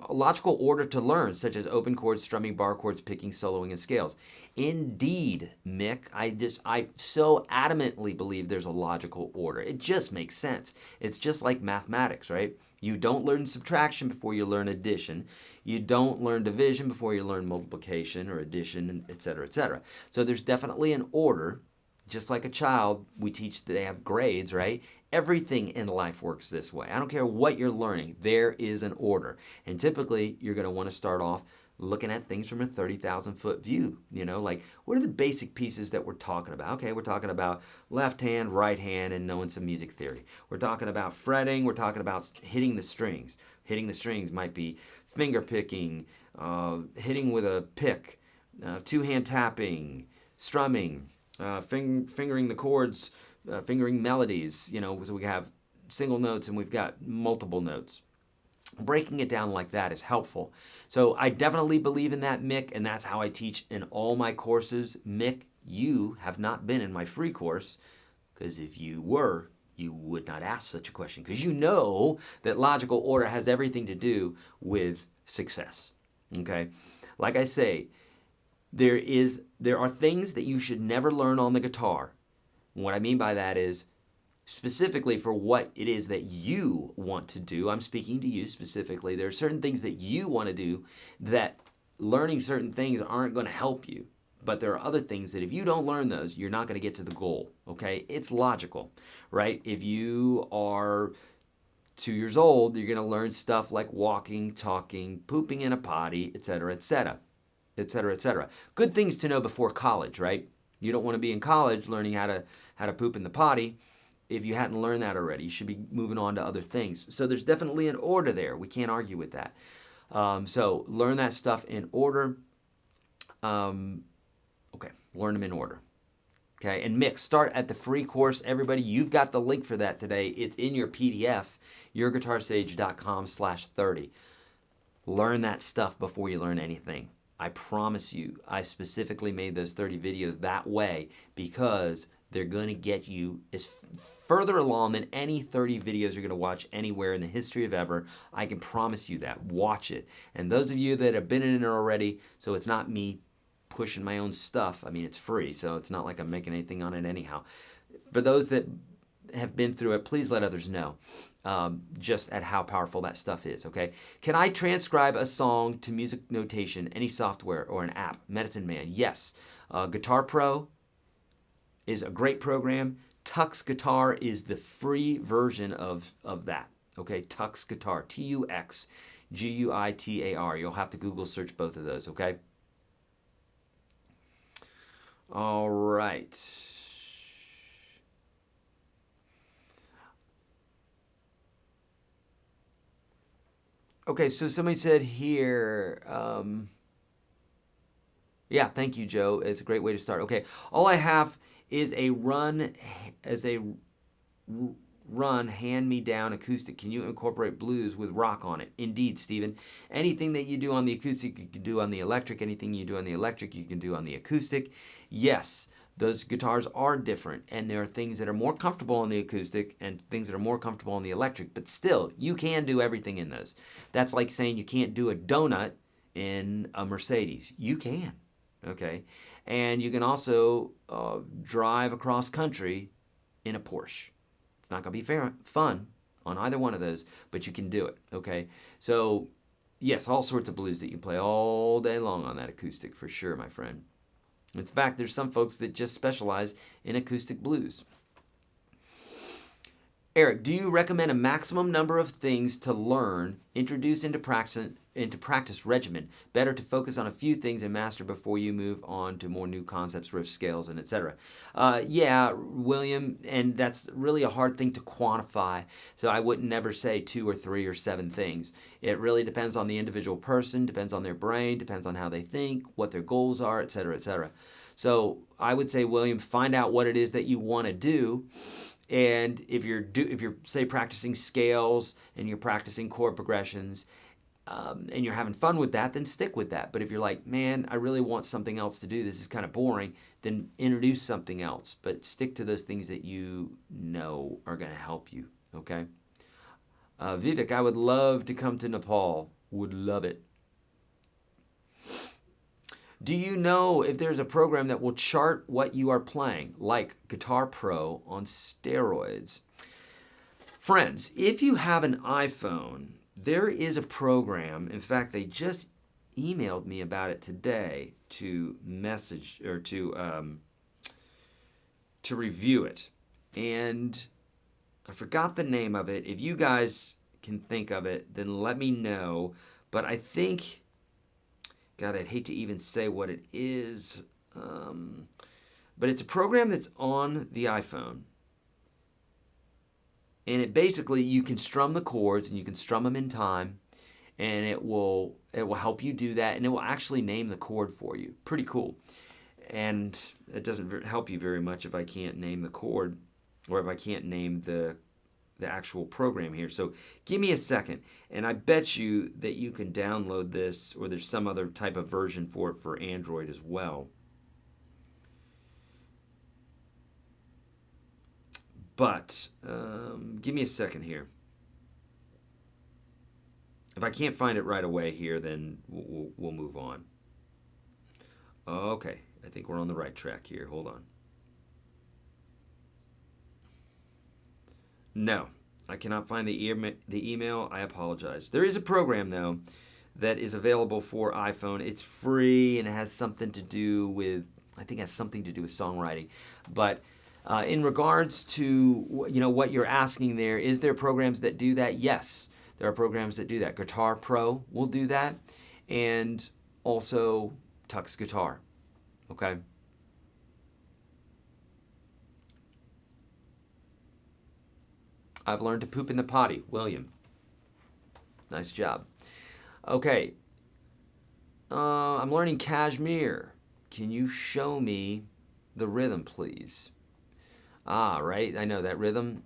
logical order to learn, such as open chords, strumming, bar chords, picking, soloing, and scales? Indeed, Mick. I so adamantly believe there's a logical order. It just makes sense. It's just like mathematics, right? You don't learn subtraction before you learn addition. You don't learn division before you learn multiplication or addition, et cetera, et cetera. So there's definitely an order. Just like a child, we teach that they have grades, right? Everything in life works this way. I don't care what you're learning. There is an order. And typically, you're going to want to start off looking at things from a 30,000-foot view. Like, what are the basic pieces that we're talking about? Okay, we're talking about left hand, right hand, and knowing some music theory. We're talking about fretting. We're talking about hitting the strings. Hitting the strings might be finger picking, hitting with a pick, two-hand tapping, strumming, fingering the chords, fingering melodies, so we have single notes and we've got multiple notes. Breaking it down like that is helpful. So I definitely believe in that, Mick, and that's how I teach in all my courses. Mick, you have not been in my free course, because if you were, you would not ask such a question, because you know that logical order has everything to do with success. Okay? Like I say, there are things that you should never learn on the guitar. What I mean by that is specifically for what it is that you want to do. I'm speaking to you specifically. There are certain things that you want to do that learning certain things aren't going to help you. But there are other things that if you don't learn those, you're not going to get to the goal. Okay? It's logical, right? If you are 2 years old, you're going to learn stuff like walking, talking, pooping in a potty, etc., etc., etc., etc. Good things to know before college, right? You don't want to be in college learning how to poop in the potty if you hadn't learned that already. You should be moving on to other things. So there's definitely an order there. We can't argue with that. So learn that stuff in order. Okay, learn them in order. Okay, and mix. Start at the free course. Everybody, you've got the link for that today. It's in your PDF, YourGuitarSage.com/30. Learn that stuff before you learn anything. I promise you, I specifically made those 30 videos that way because they're going to get you as further along than any 30 videos you're going to watch anywhere in the history of ever. I can promise you that. Watch it. And those of you that have been in it already, so it's not me pushing my own stuff. I mean, it's free, so it's not like I'm making anything on it anyhow. For those that have been through it, please let others know just at how powerful that stuff is, okay? Can I transcribe a song to music notation, any software or an app? Medicine Man, yes. Guitar Pro is a great program. Tux Guitar is the free version of that, okay? Tux Guitar, Tuxguitar. You'll have to Google search both of those, okay? All right. Okay, so somebody said here, yeah, thank you, Joe. It's a great way to start. Okay, all I have is a run hand-me-down acoustic. Can you incorporate blues with rock on it? Indeed, Stephen. Anything that you do on the acoustic, you can do on the electric. Anything you do on the electric, you can do on the acoustic. Yes, those guitars are different, and there are things that are more comfortable on the acoustic and things that are more comfortable on the electric, but still, you can do everything in those. That's like saying you can't do a donut in a Mercedes. You can, okay? And you can also drive across country in a Porsche. It's not going to be fun on either one of those, but you can do it, okay? So, yes, all sorts of blues that you can play all day long on that acoustic for sure, my friend. In fact, there's some folks that just specialize in acoustic blues. Eric, do you recommend a maximum number of things to learn, introduce into practice regimen? Better to focus on a few things and master before you move on to more new concepts, riffs, scales, and etc. Yeah, William, and that's really a hard thing to quantify. So I wouldn't never say 2 or 3 or 7 things. It really depends on the individual person, depends on their brain, depends on how they think, what their goals are, etc., etc. So I would say, William, find out what it is that you want to do. And if you're say practicing scales and you're practicing chord progressions and you're having fun with that, then stick with that. But if you're like, man, I really want something else to do, this is kind of boring, then introduce something else. But stick to those things that you know are going to help you, okay? Vivek, I would love to come to Nepal. Would love it. Do you know if there's a program that will chart what you are playing, like Guitar Pro on steroids? Friends, if you have an iPhone, there is a program. In fact, they just emailed me about it today to message or to review it. And I forgot the name of it. If you guys can think of it, then let me know. But I think... God, I'd hate to even say what it is, but it's a program that's on the iPhone, and it basically, you can strum the chords and you can strum them in time, and it will help you do that, and it will actually name the chord for you. Pretty cool. And it doesn't help you very much if I can't name the chord, or if I can't name the actual program here. So give me a second, and I bet you that you can download this, or there's some other type of version for it for Android as well. But give me a second here. If I can't find it right away here, then we'll move on. Okay, I think we're on the right track here. Hold on. No, I cannot find the email. I apologize. There is a program, though, that is available for iPhone. It's free, and it has something to do with, I think it has something to do with songwriting. But In regards to what you're asking there, is there programs that do that? Yes, there are programs that do that. Guitar Pro will do that, and also Tux Guitar. Okay. I've learned to poop in the potty, William. Nice job. Okay. I'm learning Kashmir. Can you show me the rhythm, please? Ah, right. I know that rhythm.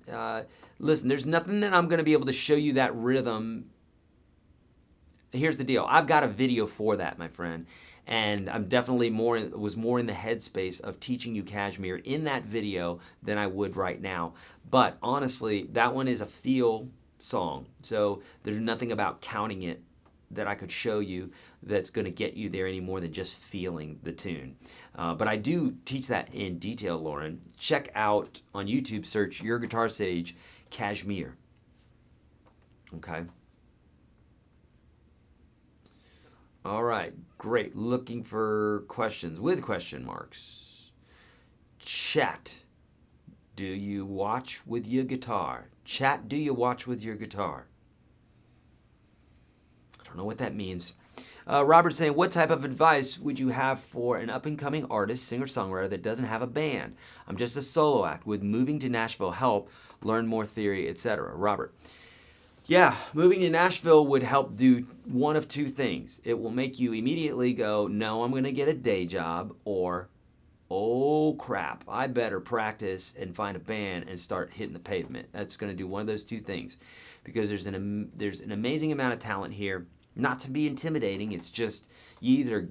Listen, there's nothing that I'm going to be able to show you that rhythm. Here's the deal. I've got a video for that, my friend. And I'm definitely was more in the headspace of teaching you Kashmir in that video than I would right now. But honestly, that one is a feel song. So there's nothing about counting it that I could show you that's going to get you there any more than just feeling the tune. But I do teach that in detail, Lauren. Check out on YouTube, search YourGuitarSage Kashmir. Okay. All right, great. Looking for questions with question marks. Chat. Do you watch with your guitar? Chat, do you watch with your guitar? I don't know what that means. Robert's saying, what type of advice would you have for an up-and-coming artist, singer-songwriter that doesn't have a band? I'm just a solo act. Would moving to Nashville help learn more theory, etc.? Robert. Yeah, moving to Nashville would help do one of two things. It will make you immediately go, no, I'm going to get a day job, or, oh crap, I better practice and find a band and start hitting the pavement. That's going to do one of those two things, because there's an amazing amount of talent here. Not to be intimidating, it's just you either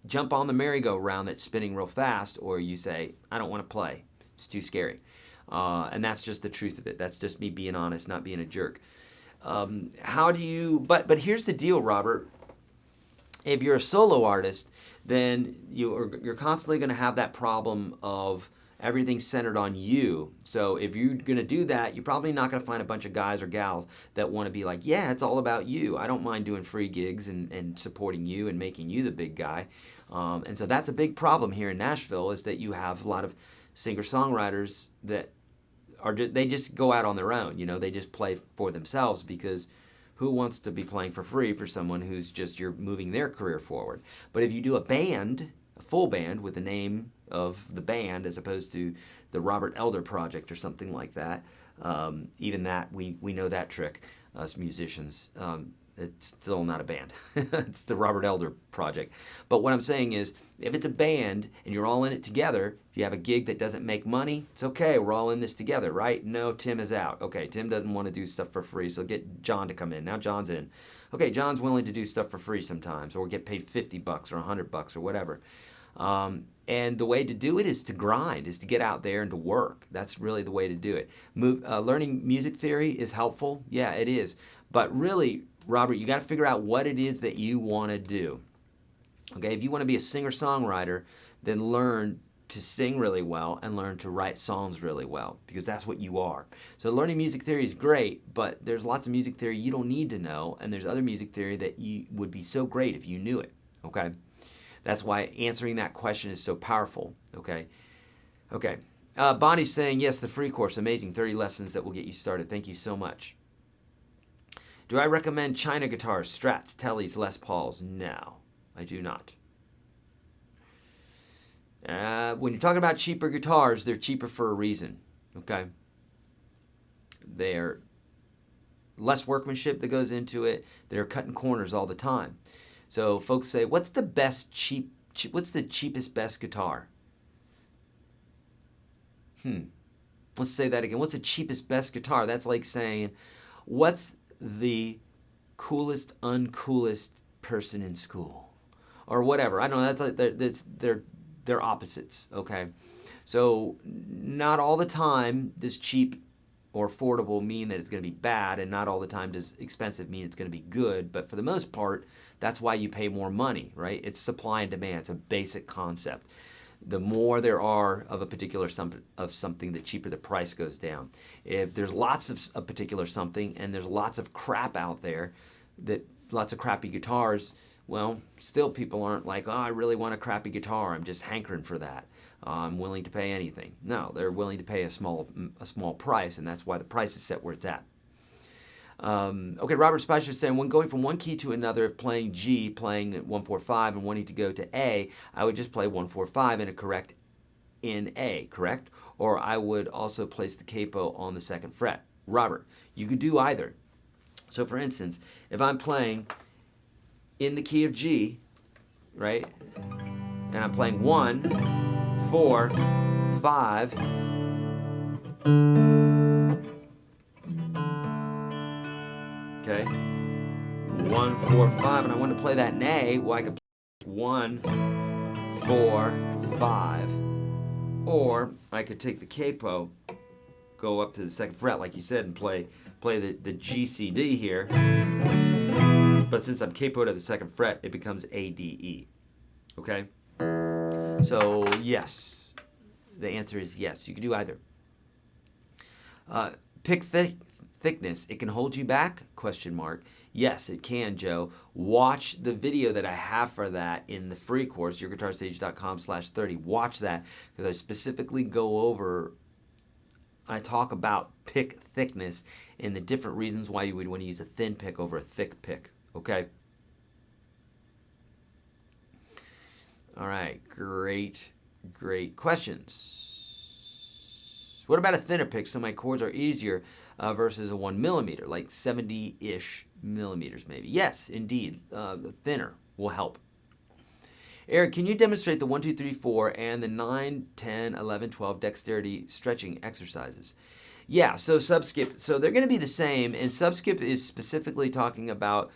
jump on the merry-go-round that's spinning real fast, or you say, I don't want to play. It's too scary. And that's just the truth of it. That's just me being honest, not being a jerk. How do you, but here's the deal, Robert. If you're a solo artist, then you're constantly going to have that problem of everything centered on you. So if you're going to do that, you're probably not going to find a bunch of guys or gals that want to be like, yeah, it's all about you. I don't mind doing free gigs and supporting you and making you the big guy. And so that's a big problem here in Nashville, is that you have a lot of singer-songwriters that they just go out on their own. They just play for themselves, because who wants to be playing for free for someone who's just, you're moving their career forward? But if you do a band, a full band with the name of the band as opposed to the Robert Elder Project or something like that, even that, we know that trick, us musicians. It's still not a band. It's the Robert Elder Project. But what I'm saying is, if it's a band and you're all in it together, if you have a gig that doesn't make money, it's okay. We're all in this together, right? No, Tim is out. Okay, Tim doesn't want to do stuff for free, so get John to come in. Now John's in. Okay, John's willing to do stuff for free sometimes, or get paid $50 or $100 or whatever. And the way to do it is to grind, is to get out there and to work. That's really the way to do it. Learning music theory is helpful. Yeah, it is. But really, Robert, you got to figure out what it is that you want to do. Okay, if you want to be a singer-songwriter, then learn to sing really well and learn to write songs really well, because that's what you are. So learning music theory is great, but there's lots of music theory you don't need to know, and there's other music theory that would be so great if you knew it. Okay, that's why answering that question is so powerful. Okay. Bonnie's saying, yes, the free course, amazing, 30 lessons that will get you started. Thank you so much. Do I recommend China guitars, Strats, Tellys, Les Pauls? No, I do not. When you're talking about cheaper guitars, they're cheaper for a reason, okay? They're less workmanship that goes into it. They're cutting corners all the time. So folks say, what's the cheapest, best guitar? Let's say that again. What's the cheapest, best guitar? That's like saying, what's the coolest, uncoolest person in school, or whatever. I don't know. That's like they're opposites. Okay, so not all the time does cheap or affordable mean that it's going to be bad, and not all the time does expensive mean it's going to be good. But for the most part, that's why you pay more money, right? It's supply and demand. It's a basic concept. The more there are of a particular something, the cheaper the price goes down. If there's lots of a particular something and there's lots of crap out there, lots of crappy guitars, Well, still people aren't like, oh, I really want a crappy guitar. I'm just hankering for that. I'm willing to pay anything. No, they're willing to pay a small price, and that's why the price is set where it's at. Okay, Robert Spicer is saying, when going from one key to another, if playing G, playing 1-4-5, and wanting to go to A, I would just play 1-4-5 in a correct in A, correct? Or I would also place the capo on the second fret. Robert, you could do either. So for instance, if I'm playing in the key of G, right, and I'm playing 1, 4, 5, okay, 1, 4, 5, and I want to play that in A, well, I could play 1, 4, 5, or I could take the capo, go up to the second fret, like you said, and play the G, C, D here. But since I'm capoed at the second fret, it becomes A, D, E. Okay? So, yes. The answer is yes. You can do either. Pick thickness. It can hold you back? Question mark. Yes, it can, Joe. Watch the video that I have for that in the free course, YourGuitarSage.com/30. Watch that, because I specifically go over, I talk about pick thickness and the different reasons why you would want to use a thin pick over a thick pick. Okay? All right, great questions. What about a thinner pick so my chords are easier versus a 1 millimeter, like 70-ish millimeters maybe? Yes, indeed, the thinner will help. Eric, can you demonstrate the 1, 2, 3, 4 and the 9, 10, 11, 12 dexterity stretching exercises? Yeah, so subskip, so they're going to be the same, and subskip is specifically talking about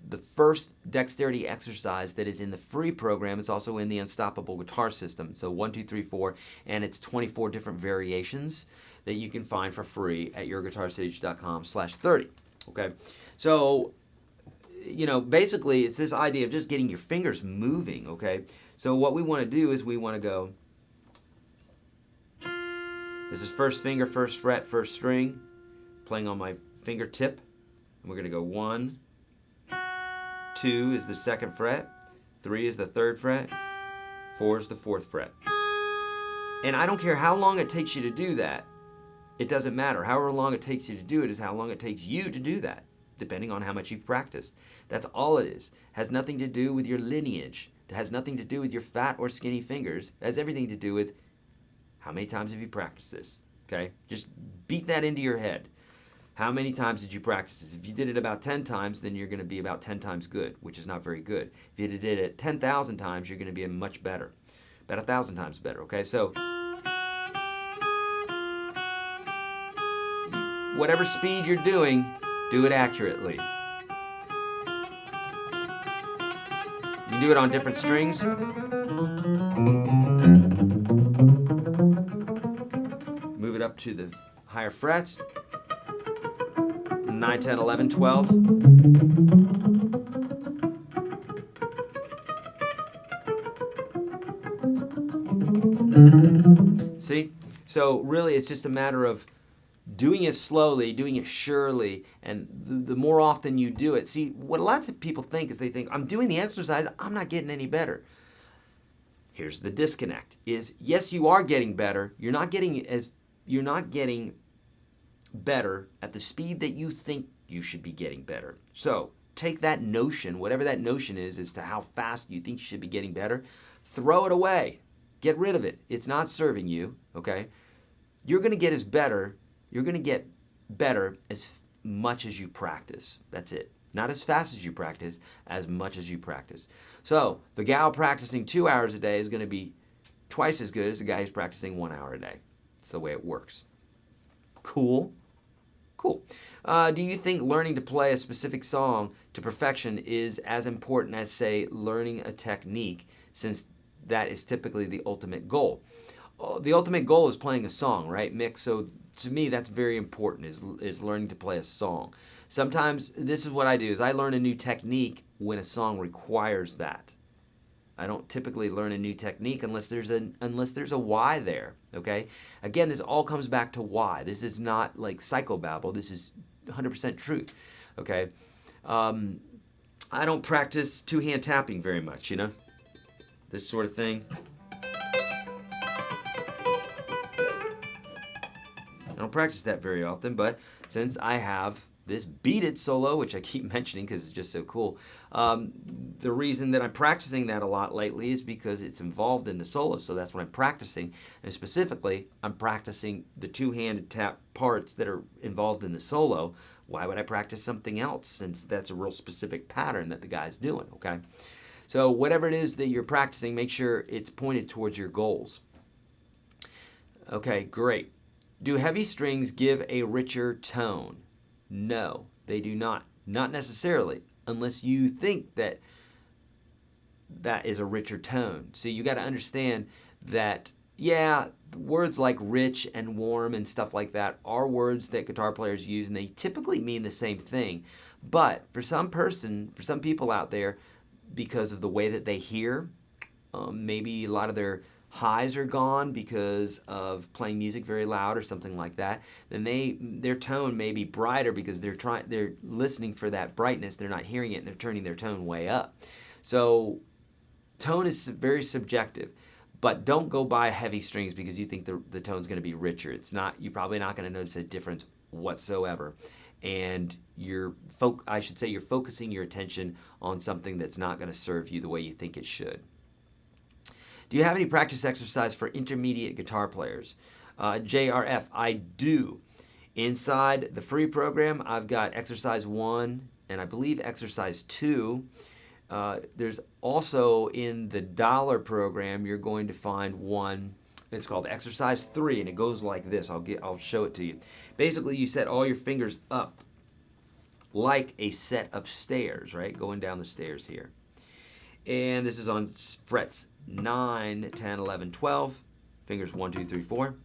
the first dexterity exercise that is in the free program. It's also in the Unstoppable Guitar System. So 1, 2, 3, 4, and it's 24 different variations that you can find for free at YourGuitarSage.com/30. Okay, so basically it's this idea of just getting your fingers moving. Okay, so what we want to do is we want to go. This is first finger, first fret, first string, playing on my fingertip, and we're going to go 1. 2 is the second fret, 3 is the third fret, 4 is the fourth fret. And I don't care how long it takes you to do that. It doesn't matter. However long it takes you to do it is how long it takes you to do that, depending on how much you've practiced. That's all it is. It has nothing to do with your lineage. It has nothing to do with your fat or skinny fingers. It has everything to do with how many times have you practiced this, okay? Just beat that into your head. How many times did you practice this? If you did it about 10 times, then you're going to be about 10 times good, which is not very good. If you did it 10,000 times, you're going to be much better. About 1,000 times better, okay? So, whatever speed you're doing, do it accurately. You can do it on different strings. Move it up to the higher frets. 9, 10, 11, 12. See? So really it's just a matter of doing it slowly, doing it surely, and the more often you do it. See, what a lot of people think is they think, I'm doing the exercise, I'm not getting any better. Here's the disconnect, is yes, you are getting better. You're not getting better at the speed that you think you should be getting better. So take that notion, whatever that notion is as to how fast you think you should be getting better, throw it away. Get rid of it. It's not serving you, okay? You're going to get better as much as you practice. That's it. Not as fast as you practice, as much as you practice. So the gal practicing 2 hours a day is going to be twice as good as the guy who's practicing 1 hour a day. It's the way it works. Cool? Cool. Do you think learning to play a specific song to perfection is as important as, say, learning a technique, since that is typically the ultimate goal? The ultimate goal is playing a song, right, Mick? So to me, that's very important, is learning to play a song. Sometimes this is what I do, is I learn a new technique when a song requires that. I don't typically learn a new technique unless there's a why there, okay? Again, this all comes back to why. This is not like psychobabble. This is 100% truth, okay? I don't practice two-hand tapping very much, you know? This sort of thing. I don't practice that very often, but since I have this Beat It solo, which I keep mentioning because it's just so cool, the reason that I'm practicing that a lot lately is because it's involved in the solo, so that's what I'm practicing. And specifically, I'm practicing the two-handed tap parts that are involved in the solo. Why would I practice something else, since that's a real specific pattern that the guy's doing, okay? So whatever it is that you're practicing, make sure it's pointed towards your goals. Okay, great. Do heavy strings give a richer tone? No, they do not. Not necessarily, unless you think that that is a richer tone. So you got to understand that, yeah, words like rich and warm and stuff like that are words that guitar players use, and they typically mean the same thing. But for some people out there, because of the way that they hear, maybe a lot of their highs are gone because of playing music very loud or something like that, then their tone may be brighter because they're listening for that brightness. They're not hearing it, and they're turning their tone way up. So tone is very subjective, but don't go by heavy strings because you think the tone's going to be richer. It's not. You're probably not going to notice a difference whatsoever, and you're focusing your attention on something that's not going to serve you the way you think it should. Do you have any practice exercise for intermediate guitar players? JRF, I do. Inside the free program, I've got exercise 1 and I believe exercise 2. There's also in the dollar program, you're going to find one. It's called exercise 3, and it goes like this. I'll show it to you. Basically, you set all your fingers up like a set of stairs, right? Going down the stairs here. And this is on frets 9, 10, 11, 12, fingers 1, 2, 3, 4.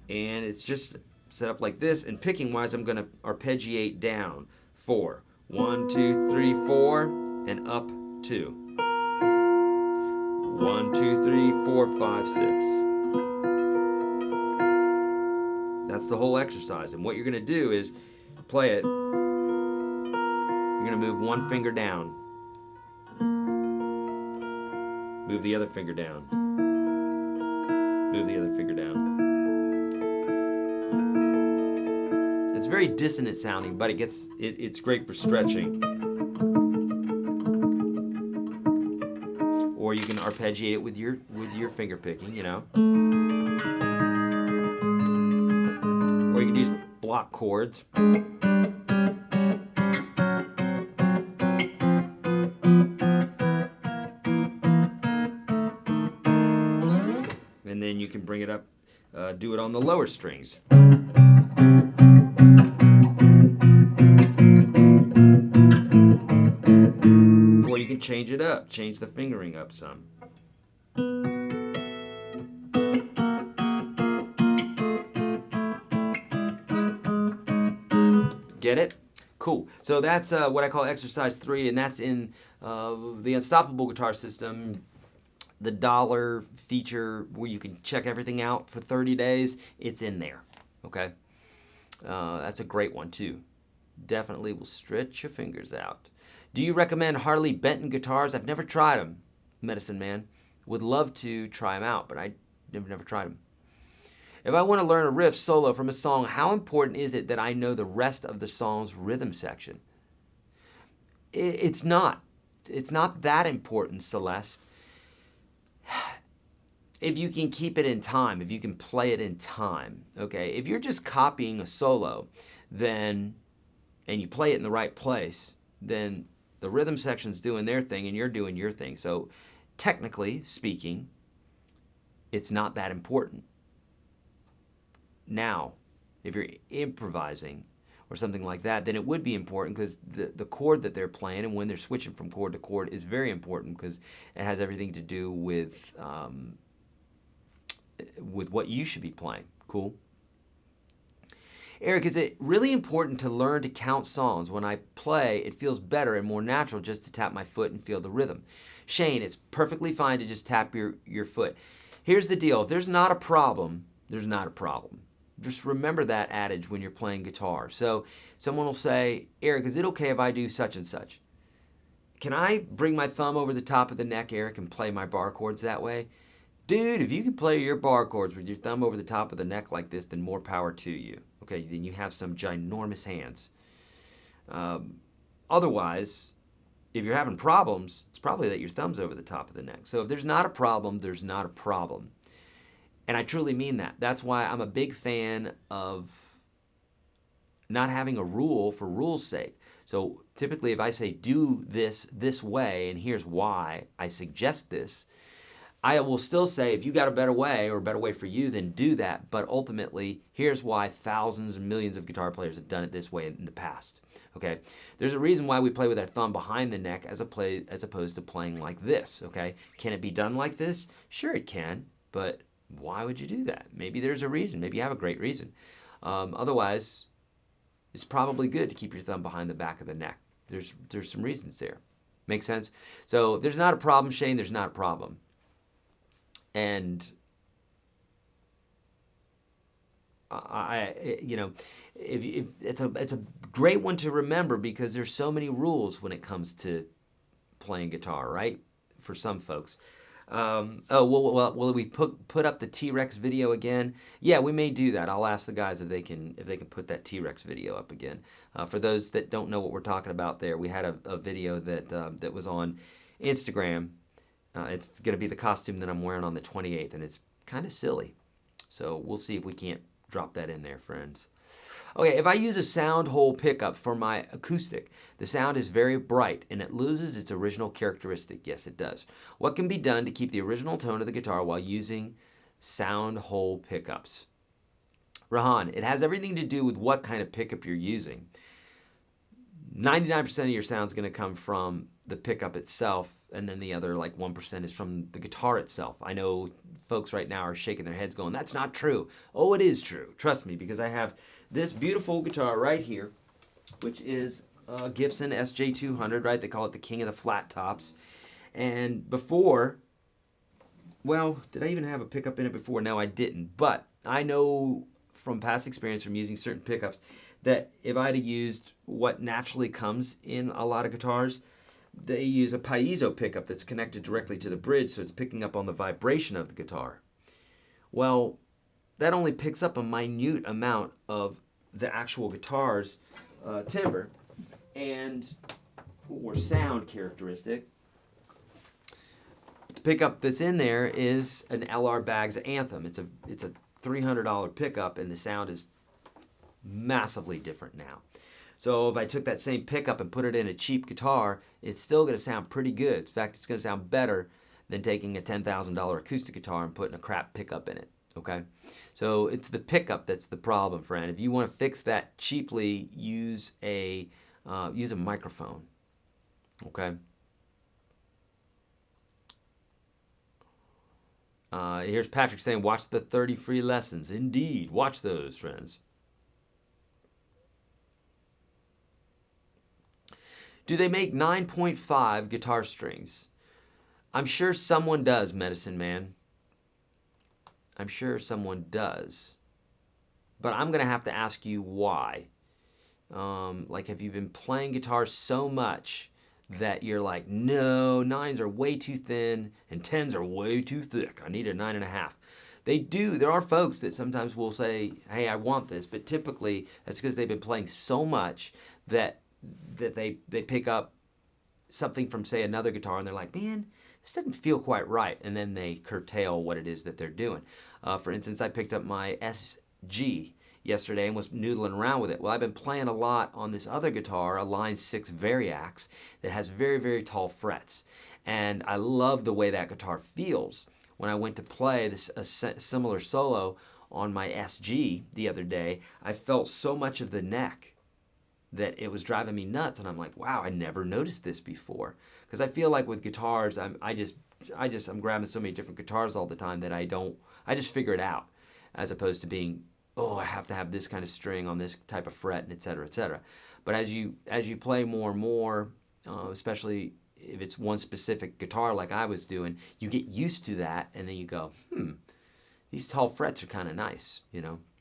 And it's just set up like this. And picking wise, I'm going to arpeggiate down 4. 1, 2, 3, 4, and up 2. 1, 2, 3, 4, 5, 6. That's the whole exercise. And what you're going to do is play it. You're going to move one finger down. Move the other finger down. Move the other finger down. It's very dissonant sounding, but it's great for stretching. Or you can arpeggiate it with your finger picking, you know. Or you can use block chords. And then you can bring it up, do it on the lower strings. Or you can change it up, change the fingering up some. Get it? Cool. So that's what I call exercise 3, and that's in the Unstoppable Guitar System. The dollar feature where you can check everything out for 30 days, it's in there, okay? That's a great one, too. Definitely will stretch your fingers out. Do you recommend Harley Benton guitars? I've never tried them, Medicine Man. Would love to try them out, but I've never tried them. If I want to learn a riff solo from a song, how important is it that I know the rest of the song's rhythm section? It's not. It's not that important, Celeste. If you can keep it in time, if you can play it in time, okay? If you're just copying a solo, and you play it in the right place, then the rhythm section's doing their thing and you're doing your thing. So technically speaking, it's not that important. Now, if you're improvising or something like that, then it would be important because the chord that they're playing and when they're switching from chord to chord is very important because it has everything to do with what you should be playing. Cool? Eric, is it really important to learn to count songs? When I play, it feels better and more natural just to tap my foot and feel the rhythm. Shane, it's perfectly fine to just tap your foot. Here's the deal. If there's not a problem, there's not a problem. Just remember that adage when you're playing guitar. So someone will say, Eric, is it okay if I do such and such? can I bring my thumb over the top of the neck, Eric, and play my bar chords that way? Dude, if you can play your bar chords with your thumb over the top of the neck like this, then more power to you. Okay, then you have some ginormous hands. Otherwise, if you're having problems, it's probably that your thumb's over the top of the neck. So if there's not a problem, there's not a problem. And I truly mean that. That's why I'm a big fan of not having a rule for rule's sake. So typically if I say do this way, and here's why I suggest this, I will still say if you got a better way or a better way for you, then do that. But ultimately, here's why thousands and millions of guitar players have done it this way in the past. Okay, there's a reason why we play with our thumb behind the neck as opposed to playing like this. Okay, can it be done like this? Sure, it can. But why would you do that? Maybe there's a reason. Maybe you have a great reason. Otherwise, it's probably good to keep your thumb behind the back of the neck. There's some reasons there. Make sense? So if there's not a problem, Shane, there's not a problem. And if it's a great one to remember because there's so many rules when it comes to playing guitar, right? For some folks. Will we put up the T-Rex video again? Yeah, we may do that. I'll ask the guys if they can put that T-Rex video up again. For those that don't know what we're talking about, there we had a video that was on Instagram. It's going to be the costume that I'm wearing on the 28th, and it's kind of silly. So we'll see if we can't drop that in there, friends. Okay, if I use a sound hole pickup for my acoustic, the sound is very bright, and it loses its original characteristic. Yes, it does. What can be done to keep the original tone of the guitar while using sound hole pickups? Rahan, it has everything to do with what kind of pickup you're using. 99% of your sound is going to come from the pickup itself, and then the other 1% is from the guitar itself. I know folks right now are shaking their heads going, that's not true. Oh, it is true. Trust me, because I have this beautiful guitar right here, which is a Gibson SJ200, right? They call it the king of the flat tops. And before, well, did I even have a pickup in it before? No, I didn't. But I know from past experience from using certain pickups that if I had used what naturally comes in a lot of guitars, they use a piezo pickup that's connected directly to the bridge, so it's picking up on the vibration of the guitar. Well, that only picks up a minute amount of the actual guitar's timbre or sound characteristic. The pickup that's in there is an LR Baggs Anthem. It's a $300 pickup, and the sound is massively different now. So if I took that same pickup and put it in a cheap guitar, it's still going to sound pretty good. In fact, it's going to sound better than taking a $10,000 acoustic guitar and putting a crap pickup in it. Okay? So it's the pickup that's the problem, friend. If you want to fix that cheaply, use a microphone. Okay? Here's Patrick saying, watch the 30 free lessons. Indeed, watch those, friends. Do they make 9.5 guitar strings? I'm sure someone does, Medicine Man. I'm sure someone does. But I'm going to have to ask you why. Have you been playing guitar so much that you're like, no, 9s are way too thin and 10s are way too thick. I need a 9.5. They do. There are folks that sometimes will say, hey, I want this. But typically, that's because they've been playing so much that they pick up something from, say, another guitar, and they're like, man, this doesn't feel quite right. And then they curtail what it is that they're doing. For instance, I picked up my SG yesterday and was noodling around with it. Well, I've been playing a lot on this other guitar, a Line 6 Variax, that has very, very tall frets. And I love the way that guitar feels. When I went to play a similar solo on my SG the other day, I felt so much of the neck that it was driving me nuts, and I'm like, wow, I never noticed this before. Because I feel like with guitars, I'm grabbing so many different guitars all the time that I just figure it out, as opposed to being, oh, I have to have this kind of string on this type of fret, and et cetera, et cetera. But as you play more and more, especially if it's one specific guitar like I was doing, you get used to that, and then you go, these tall frets are kind of nice,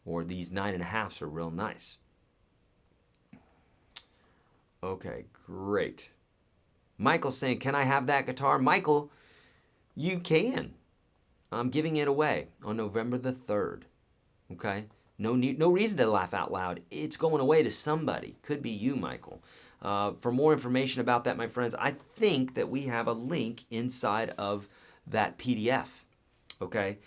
or these 9.5s are real nice. Okay, great. Michael's saying, can I have that guitar? Michael, you can. I'm giving it away on November the 3rd. Okay? No reason to laugh out loud. It's going away to somebody. Could be you, Michael. For more information about that, my friends, I think that we have a link inside of that PDF, okay,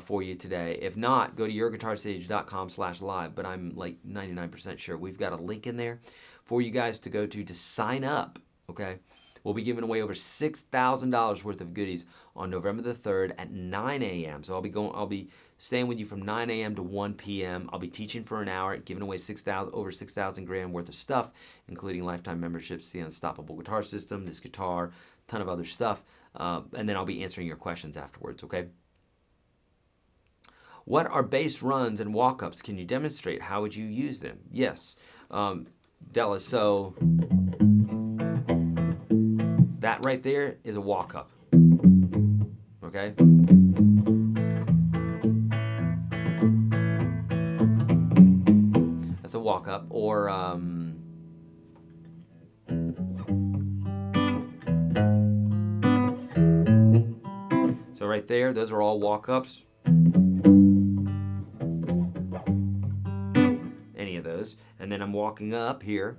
for you today. If not, go to YourGuitarSage.com/live, but I'm like 99% sure we've got a link in there for you guys to go to sign up, okay? We'll be giving away over $6,000 worth of goodies on November the 3rd at 9 a.m. So I'll be staying with you from 9 a.m. to 1 p.m. I'll be teaching for an hour, giving away over 6,000 grand worth of stuff, including lifetime memberships to the Unstoppable Guitar System, this guitar, ton of other stuff, and then I'll be answering your questions afterwards, okay? What are bass runs and walk-ups? Can you demonstrate? How would you use them? Yes, Della, so that right there is a walk-up, okay? That's a walk-up, or so right there, those are all walk-ups. Any of those. And then I'm walking up here.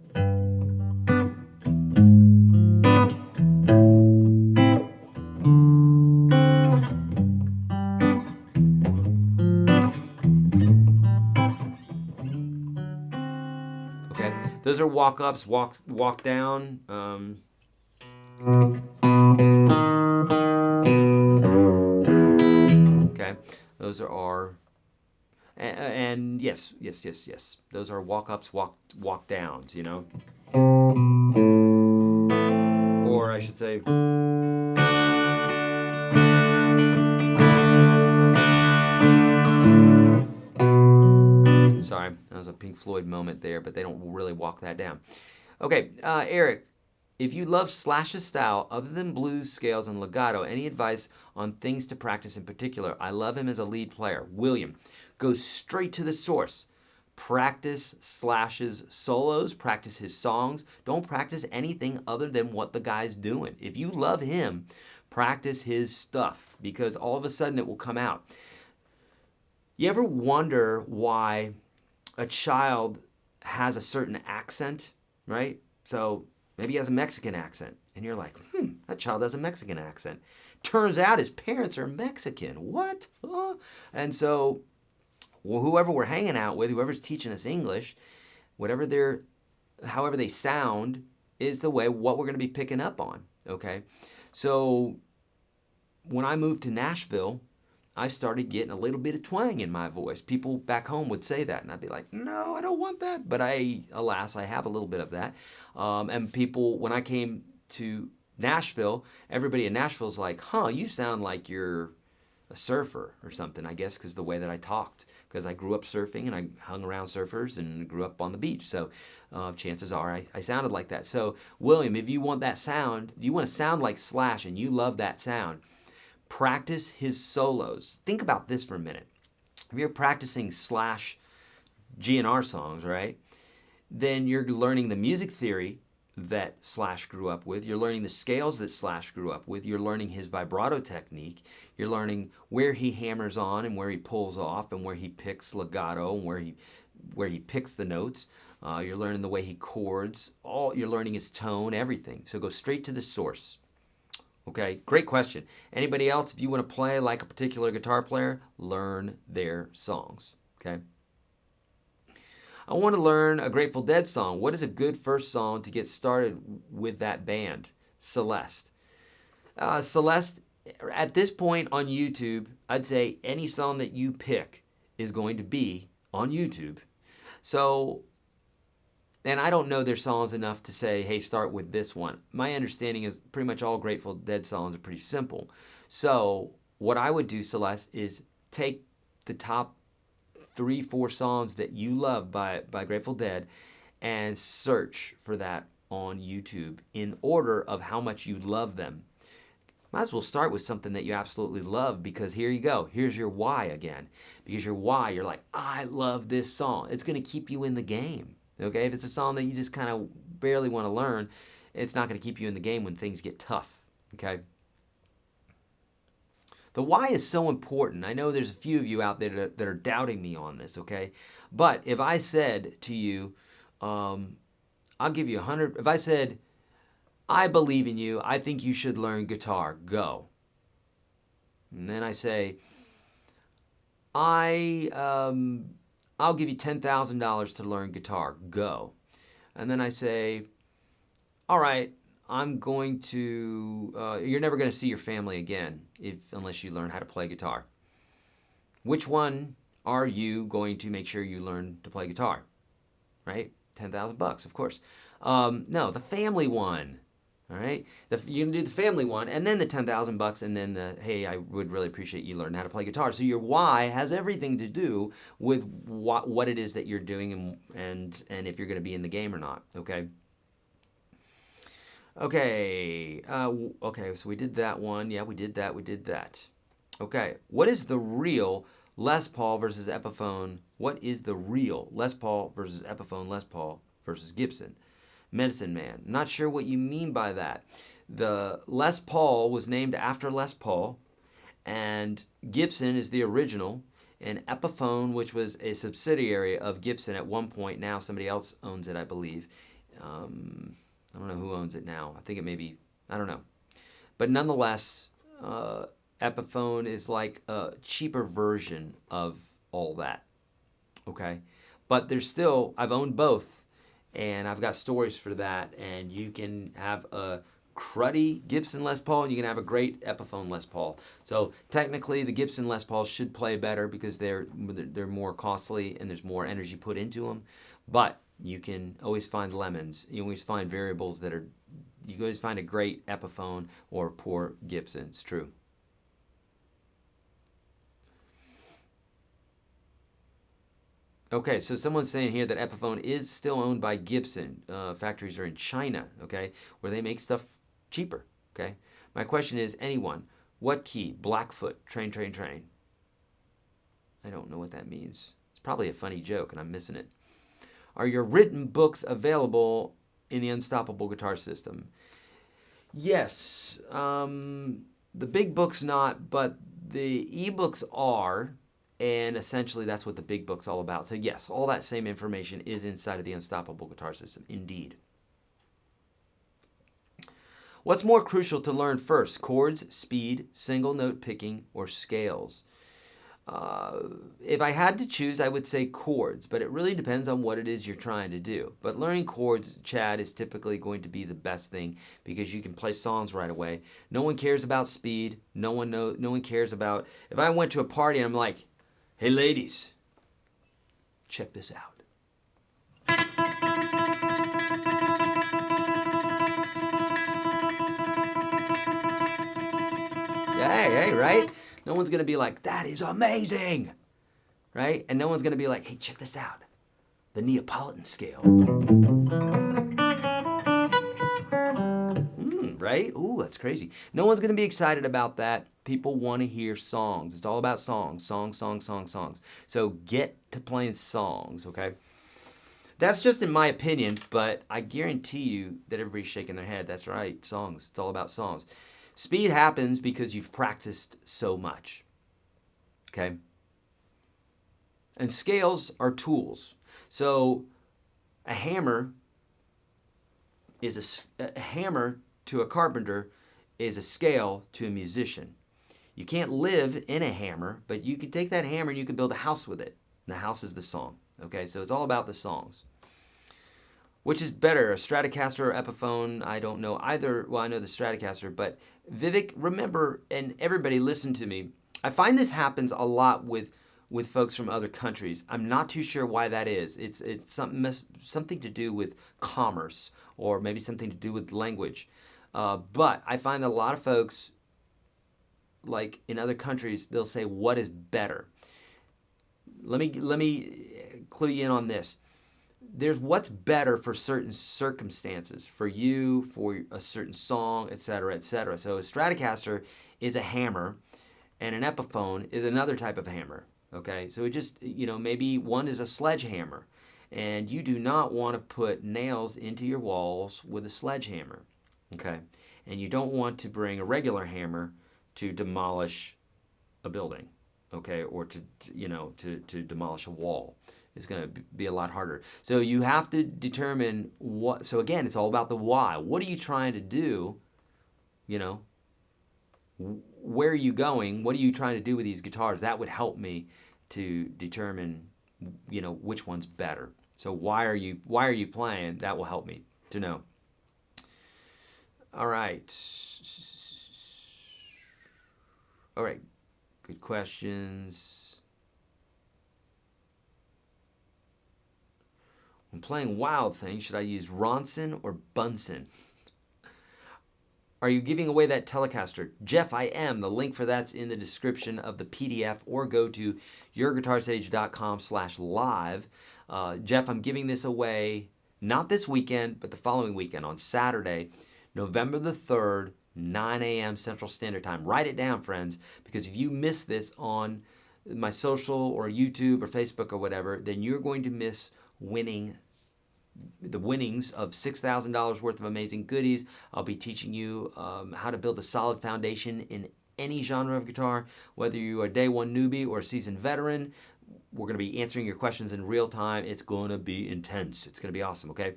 Okay, those are walk-ups, walk down. Okay, those are and yes. Those are walk-ups, walk downs, you know. Or I should say, sorry, that was a Pink Floyd moment there, but they don't really walk that down. Okay, Eric, if you love Slash's style, other than blues, scales, and legato, any advice on things to practice in particular? I love him as a lead player. William, go straight to the source. Practice Slash's solos, practice his songs. Don't practice anything other than what the guy's doing. If you love him, practice his stuff, because all of a sudden it will come out. You ever wonder why a child has a certain accent, right? So maybe he has a Mexican accent, and you're like, that child has a Mexican accent. Turns out his parents are Mexican. What? And so whoever we're hanging out with, whoever's teaching us English, however they sound, is the way what we're going to be picking up on, okay? So when I moved to Nashville, I started getting a little bit of twang in my voice. People back home would say that, and I'd be like, no, I don't want that. But alas, I have a little bit of that. And people, when I came to Nashville, everybody in Nashville's like, you sound like you're a surfer or something, I guess, because the way that I talked. Because I grew up surfing, and I hung around surfers and grew up on the beach. So chances are I sounded like that. So, William, if you want that sound, if you want to sound like Slash and you love that sound, practice his solos. Think about this for a minute. If you're practicing Slash GNR songs, right, then you're learning the music theory that Slash grew up with. You're learning the scales that Slash grew up with. You're learning his vibrato technique. You're learning where he hammers on and where he pulls off and where he picks legato and where he picks the notes. You're learning the way he chords. You're learning his tone, everything. So go straight to the source. Okay, great question. Anybody else, if you want to play like a particular guitar player, learn their songs, okay? I want to learn a Grateful Dead song. What is a good first song to get started with that band? Celeste. Celeste, at this point on YouTube, I'd say any song that you pick is going to be on YouTube. So, and I don't know their songs enough to say, hey, start with this one. My understanding is pretty much all Grateful Dead songs are pretty simple. So what I would do, Celeste, is take the top 3-4 songs that you love by Grateful Dead and search for that on YouTube in order of how much you love them. Might as well start with something that you absolutely love, because here you go. Here's your why again. Because your why, you're like, I love this song. It's going to keep you in the game. Okay, if it's a song that you just kind of barely want to learn, it's not going to keep you in the game when things get tough, okay? The why is so important. I know there's a few of you out there that are doubting me on this, okay? But if I said to you, I'll give you 100, if I said, I believe in you, I think you should learn guitar, go. And then I say, I'll give you $10,000 to learn guitar, go. And then I say, all right, I'm going to, you're never going to see your family again unless you learn how to play guitar. Which one are you going to make sure you learn to play guitar? Right? $10,000, of course. No, the family one. All right? You can do the family one, and then the $10,000, and then the, hey, I would really appreciate you learning how to play guitar. So your why has everything to do with what it is that you're doing and if you're going to be in the game or not, okay? Okay, so we did that one. Yeah, we did that. Okay, what is the real Les Paul versus Epiphone? What is the real Les Paul versus Epiphone Les Paul versus Gibson? Medicine Man. Not sure what you mean by that. The Les Paul was named after Les Paul, and Gibson is the original, and Epiphone, which was a subsidiary of Gibson at one point, now somebody else owns it, I believe. I don't know who owns it now. I think it may be, I don't know. But nonetheless, Epiphone is like a cheaper version of all that, okay? But there's still, I've owned both, and I've got stories for that, and you can have a cruddy Gibson Les Paul, and you can have a great Epiphone Les Paul. So technically, the Gibson Les Pauls should play better because they're more costly and there's more energy put into them. But you can always find lemons. You always find variables that are, you can always find a great Epiphone or a poor Gibson. It's true. Okay, so someone's saying here that Epiphone is still owned by Gibson. Factories are in China, okay, where they make stuff cheaper, okay? My question is, anyone, what key? Blackfoot, train. I don't know what that means. It's probably a funny joke, and I'm missing it. Are your written books available in the Unstoppable Guitar System? Yes. The big book's not, but the ebooks are. And essentially, that's what the big book's all about. So yes, all that same information is inside of the Unstoppable Guitar System, indeed. What's more crucial to learn first, chords, speed, single note picking, or scales? If I had to choose, I would say chords, but it really depends on what it is you're trying to do. But learning chords, Chad, is typically going to be the best thing because you can play songs right away. No one cares about speed. No one cares about, if I went to a party and I'm like, hey ladies, check this out. Yeah, hey, right? No one's going to be like, that is amazing, right? And no one's going to be like, hey, check this out, the Neapolitan scale. Right? Ooh, that's crazy. No one's going to be excited about that. People want to hear songs. It's all about songs. Songs. So get to playing songs, okay? That's just in my opinion, but I guarantee you that everybody's shaking their head. That's right, songs. It's all about songs. Speed happens because you've practiced so much, okay? And scales are tools. So a hammer is a hammer to a carpenter is a scale to a musician. You can't live in a hammer, but you can take that hammer and you can build a house with it. And the house is the song. Okay, so it's all about the songs. Which is better, a Stratocaster or Epiphone? I don't know either. Well, I know the Stratocaster, but Vivek, remember, and everybody listen to me, I find this happens a lot with folks from other countries. I'm not too sure why that is. It's something to do with commerce or maybe something to do with language. But I find that a lot of folks, like in other countries, they'll say, what is better? Let me clue you in on this. There's what's better for certain circumstances, for you, for a certain song, etc., etc. So a Stratocaster is a hammer, and an Epiphone is another type of hammer. Okay, so it just, maybe one is a sledgehammer, And you do not want to put nails into your walls with a sledgehammer, okay? And you don't want to bring a regular hammer to demolish a building, okay, or to demolish a wall. It's going to be a lot harder. So you have to determine what. So again, it's all about the why. What are you trying to do? Where are you going? What are you trying to do with these guitars? That would help me to determine, which one's better. So why are you playing? That will help me to know. All right. All right. Good questions. When playing Wild Thing, should I use Ronson or Bunsen? Are you giving away that Telecaster? Jeff, I am. The link for that's in the description of the PDF, or go to YourGuitarSage.com/live. Jeff, I'm giving this away not this weekend, but the following weekend on Saturday, November the 3rd, 9 a.m. Central Standard Time. Write it down, friends, because if you miss this on my social or YouTube or Facebook or whatever, then you're going to miss the winnings of $6,000 worth of amazing goodies. I'll be teaching you how to build a solid foundation in any genre of guitar, whether you are a day one newbie or a seasoned veteran. We're going to be answering your questions in real time. It's going to be intense. It's going to be awesome, okay?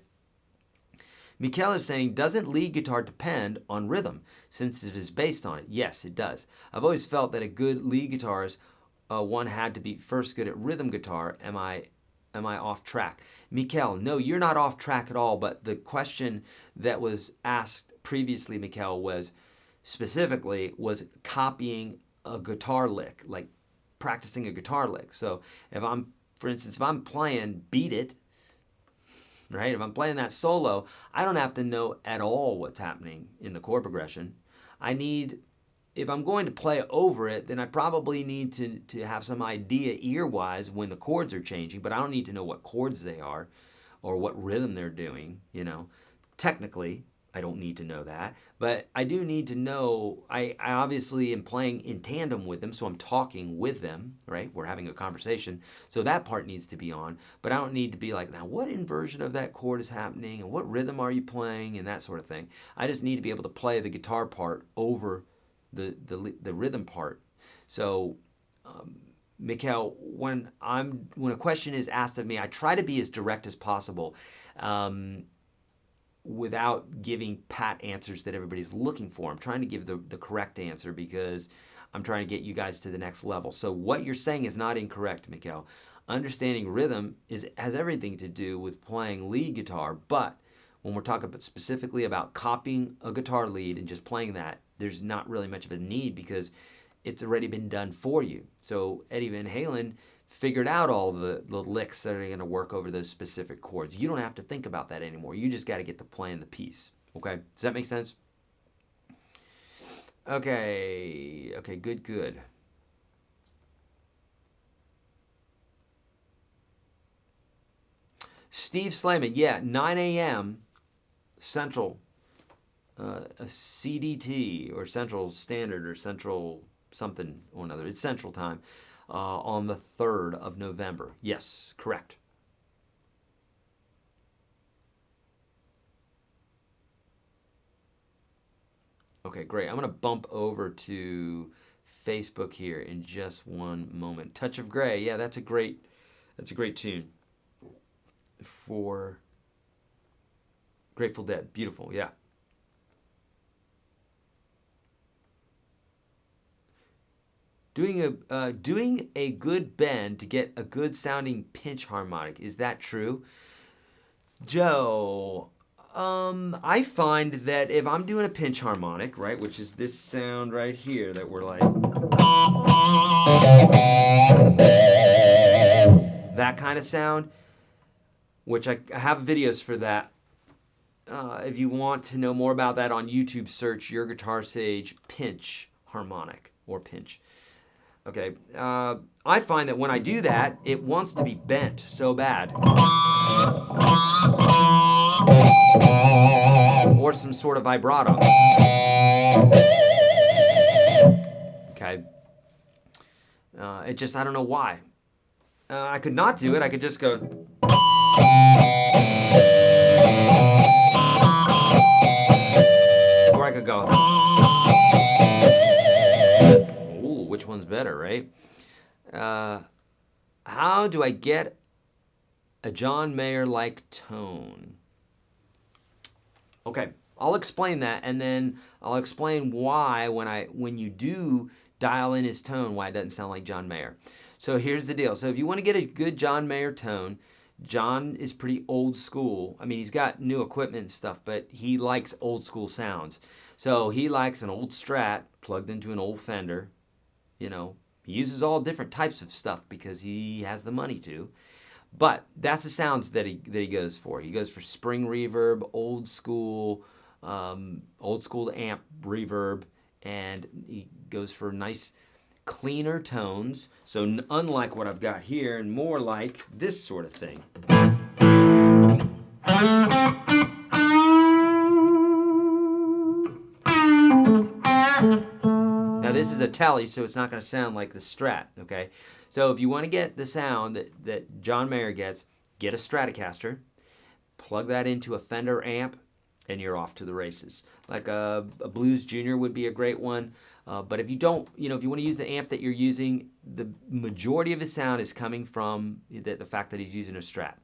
Mikhail is saying, doesn't lead guitar depend on rhythm since it is based on it? Yes, it does. I've always felt that a good lead guitarist, one had to be first good at rhythm guitar. Am I off track? Mikhail, no, you're not off track at all, but the question that was asked previously, Mikhail, was copying a guitar lick, like practicing a guitar lick. So for instance, if I'm playing Beat It, right? If I'm playing that solo, I don't have to know at all what's happening in the chord progression. If I'm going to play over it, then I probably need to have some idea ear-wise when the chords are changing, but I don't need to know what chords they are or what rhythm they're doing, Technically, I don't need to know that, but I do need to know, I obviously am playing in tandem with them, so I'm talking with them, right? We're having a conversation, so that part needs to be on, but I don't need to be like, now what inversion of that chord is happening, and what rhythm are you playing, and that sort of thing. I just need to be able to play the guitar part over the rhythm part. So, Mikhail, when a question is asked of me, I try to be as direct as possible, without giving pat answers that everybody's looking for. I'm trying to give the correct answer because I'm trying to get you guys to the next level. So what you're saying is not incorrect, Mikhail. Understanding rhythm has everything to do with playing lead guitar, but when we're talking specifically about copying a guitar lead and just playing that, there's not really much of a need because it's already been done for you. So Eddie Van Halen figured out all the licks that are going to work over those specific chords. You don't have to think about that anymore. You just got to get to playing the piece. Okay? Does that make sense? Okay, good. Steve Slayman, yeah, 9 a.m. Central, CDT, or Central Standard, or Central something or another. It's Central Time. On the 3rd of November. Yes, correct. Okay, great. I'm going to bump over to Facebook here in just one moment. Touch of Grey. Yeah, that's a great tune for Grateful Dead. Beautiful. Yeah. Doing a good bend to get a good sounding pinch harmonic. Is that true? Joe, I find that if I'm doing a pinch harmonic, right, which is this sound right here that we're like, that kind of sound, which I have videos for that. If you want to know more about that on YouTube, search YourGuitarSage pinch harmonic or pinch. Okay, I find that when I do that, it wants to be bent so bad. Or some sort of vibrato. Okay. I don't know why. I could not do it. I could just go. Or I could go, ooh, which one's better, right? How do I get a John Mayer-like tone? Okay, I'll explain that, and then I'll explain why when you do dial in his tone, why it doesn't sound like John Mayer. So here's the deal. So if you want to get a good John Mayer tone, John is pretty old school. I mean, he's got new equipment and stuff, but he likes old school sounds. So he likes an old Strat plugged into an old Fender. You know, he uses all different types of stuff because he has the money to. But that's the sounds that he goes for. He goes for spring reverb, old school amp reverb, and he goes for nice, cleaner tones. So unlike what I've got here, and more like this sort of thing. Now this is a telly, so it's not going to sound like the Strat, okay? So if you want to get the sound that John Mayer gets, get a Stratocaster, plug that into a Fender amp, and you're off to the races. Like a Blues Junior would be a great one. But if you don't, if you want to use the amp that you're using, the majority of his sound is coming from the fact that he's using a Strat.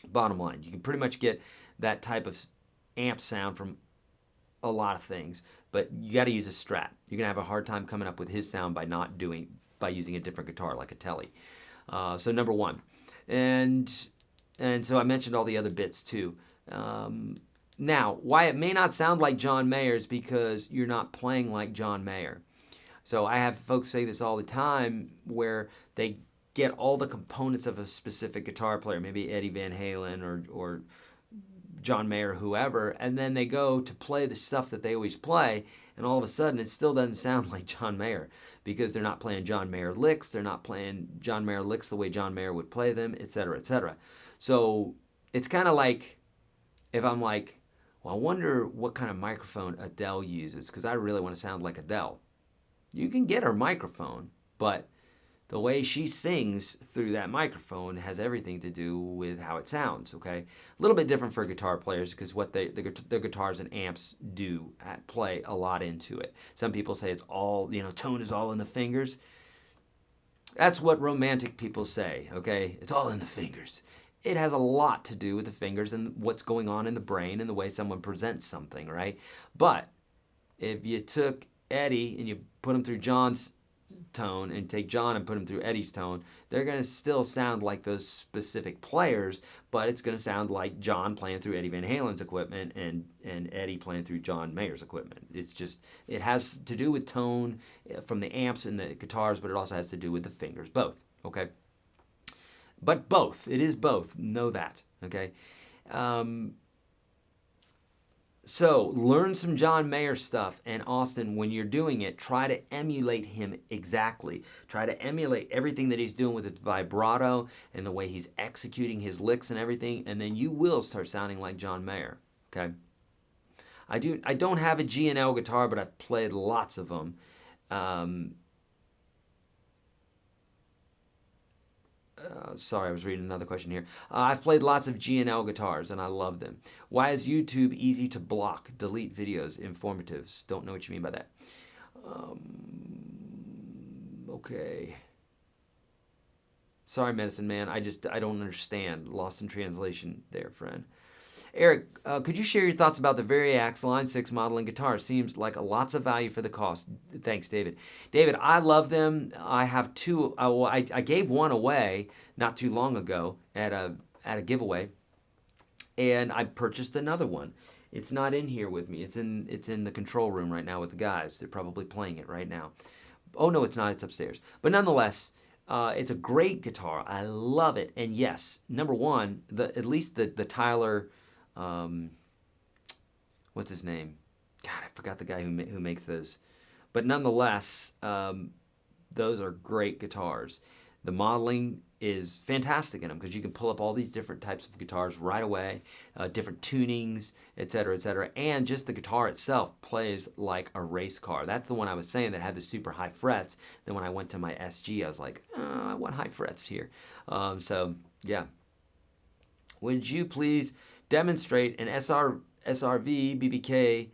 Bottom line, you can pretty much get that type of amp sound from a lot of things, but you got to use a Strat. You're gonna have a hard time coming up with his sound by using a different guitar like a Telly. So number one, and so I mentioned all the other bits too. Now, why it may not sound like John Mayer is because you're not playing like John Mayer. So I have folks say this all the time where they get all the components of a specific guitar player, maybe Eddie Van Halen or John Mayer, whoever, and then they go to play the stuff that they always play, and all of a sudden it still doesn't sound like John Mayer because they're not playing John Mayer licks, they're not playing John Mayer licks the way John Mayer would play them, etc., etc. So it's kind of like if I'm like, well, I wonder what kind of microphone Adele uses because I really want to sound like Adele. You can get her microphone, but the way she sings through that microphone has everything to do with how it sounds, okay? A little bit different for guitar players because what their guitars and amps do play a lot into it. Some people say it's all, tone is all in the fingers. That's what romantic people say, okay? It's all in the fingers. It has a lot to do with the fingers and what's going on in the brain and the way someone presents something, right? But if you took Eddie and you put him through John's tone and take John and put him through Eddie's tone, they're going to still sound like those specific players, but it's going to sound like John playing through Eddie Van Halen's equipment and Eddie playing through John Mayer's equipment. It's just, it has to do with tone from the amps and the guitars, but it also has to do with the fingers, both, okay? But both, it is both, know that, okay? So learn some John Mayer stuff, and Austin, when you're doing it, try to emulate him exactly. Try to emulate everything that he's doing with his vibrato and the way he's executing his licks and everything, and then you will start sounding like John Mayer, okay? I don't have a G&L guitar, but I've played lots of them. Sorry, I was reading another question here. I've played lots of G&L guitars, and I love them. Why is YouTube easy to block, delete videos, informatives? Don't know what you mean by that. Okay. Sorry, Medicine Man. I don't understand. Lost in translation there, friend. Eric, could you share your thoughts about the Variax Line 6 modeling guitar? Seems like lots of value for the cost. Thanks, David. David, I love them. I have two. I gave one away not too long ago at a giveaway, and I purchased another one. It's not in here with me. It's in the control room right now with the guys. They're probably playing it right now. Oh, no, it's not. It's upstairs. But nonetheless, it's a great guitar. I love it. And yes, number one, at least the Tyler... what's his name? God, I forgot the guy who makes those. But nonetheless, those are great guitars. The modeling is fantastic in them because you can pull up all these different types of guitars right away, different tunings, etc., etc. And just the guitar itself plays like a race car. That's the one I was saying that had the super high frets. Then when I went to my SG, I was like, I want high frets here. So, yeah. Would you please demonstrate an SRV BBK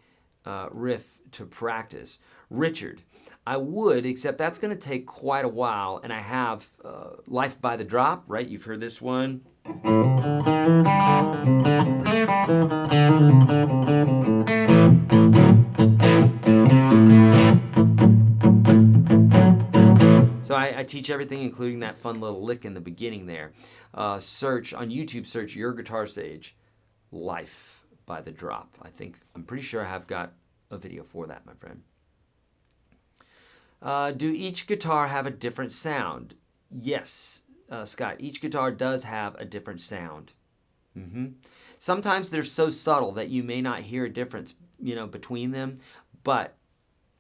riff to practice? Richard, I would, except that's going to take quite a while, and I have Life by the Drop, right? You've heard this one. So I teach everything, including that fun little lick in the beginning there. Search on YouTube, search YourGuitarSage, Life by the Drop. I'm pretty sure I have got a video for that, my friend. Do each guitar have a different sound? Yes, Scott, each guitar does have a different sound. Sometimes they're so subtle that you may not hear a difference, between them, but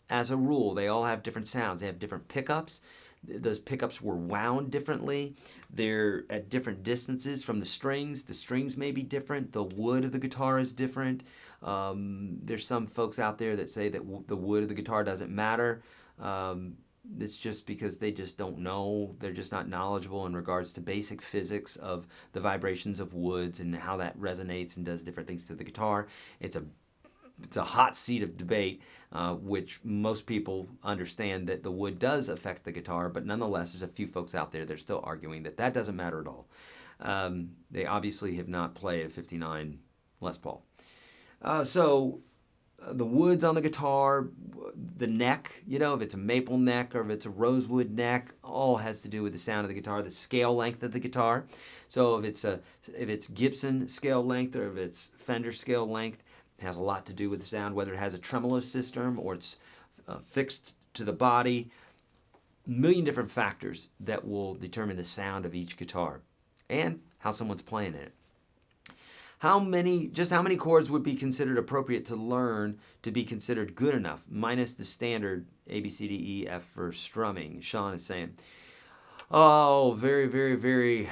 as a rule, they all have different sounds. They have different pickups. Those pickups were wound differently. They're at different distances from the strings. The strings may be different. The wood of the guitar is different. There's some folks out there that say that the wood of the guitar doesn't matter. It's just because they just don't know. They're just not knowledgeable in regards to basic physics of the vibrations of woods and how that resonates and does different things to the guitar. It's a hot seat of debate, which most people understand that the wood does affect the guitar, but nonetheless, there's a few folks out there that are still arguing that doesn't matter at all. They obviously have not played a 59 Les Paul. The woods on the guitar, the neck, if it's a maple neck or if it's a rosewood neck, all has to do with the sound of the guitar, the scale length of the guitar. So if it's Gibson scale length or if it's Fender scale length, it has a lot to do with the sound, whether it has a tremolo system or it's fixed to the body. A million different factors that will determine the sound of each guitar and how someone's playing it. How many chords would be considered appropriate to learn to be considered good enough, minus the standard A, B, C, D, E, F for strumming? Sean is saying. Oh, very, very, very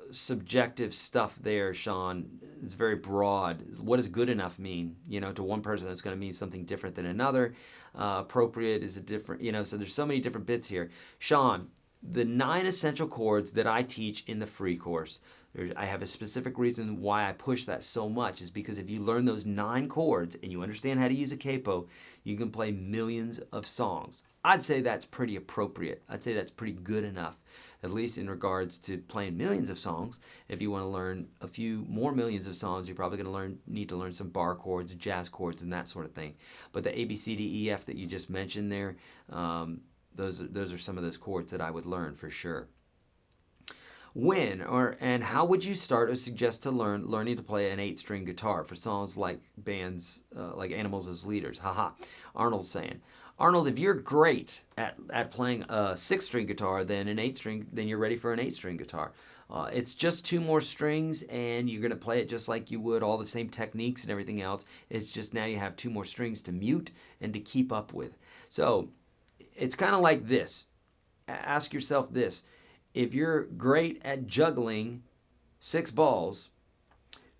subjective stuff there, Sean. It's very broad. What does good enough mean? To one person, it's going to mean something different than another. Appropriate is a different, so there's so many different bits here. Sean, the 9 essential chords that I teach in the free course, I have a specific reason why I push that so much, is because if you learn those 9 chords and you understand how to use a capo, you can play millions of songs. I'd say that's pretty appropriate. I'd say that's pretty good enough, at least in regards to playing millions of songs. If you want to learn a few more millions of songs, you're probably going to need to learn some bar chords, jazz chords, and that sort of thing. But the A, B, C, D, E, F that you just mentioned there, those are some of those chords that I would learn for sure. When and how would you start or suggest to learning to play an 8-string guitar for songs like bands like Animals as Leaders? Haha. Arnold's saying, Arnold, if you're great at playing a 6-string guitar, then you're ready for an 8-string guitar. It's just 2 more strings, and you're going to play it just like you would, all the same techniques and everything else. It's just now you have 2 more strings to mute and to keep up with. So it's kind of like this. Ask yourself this. If you're great at juggling 6 balls,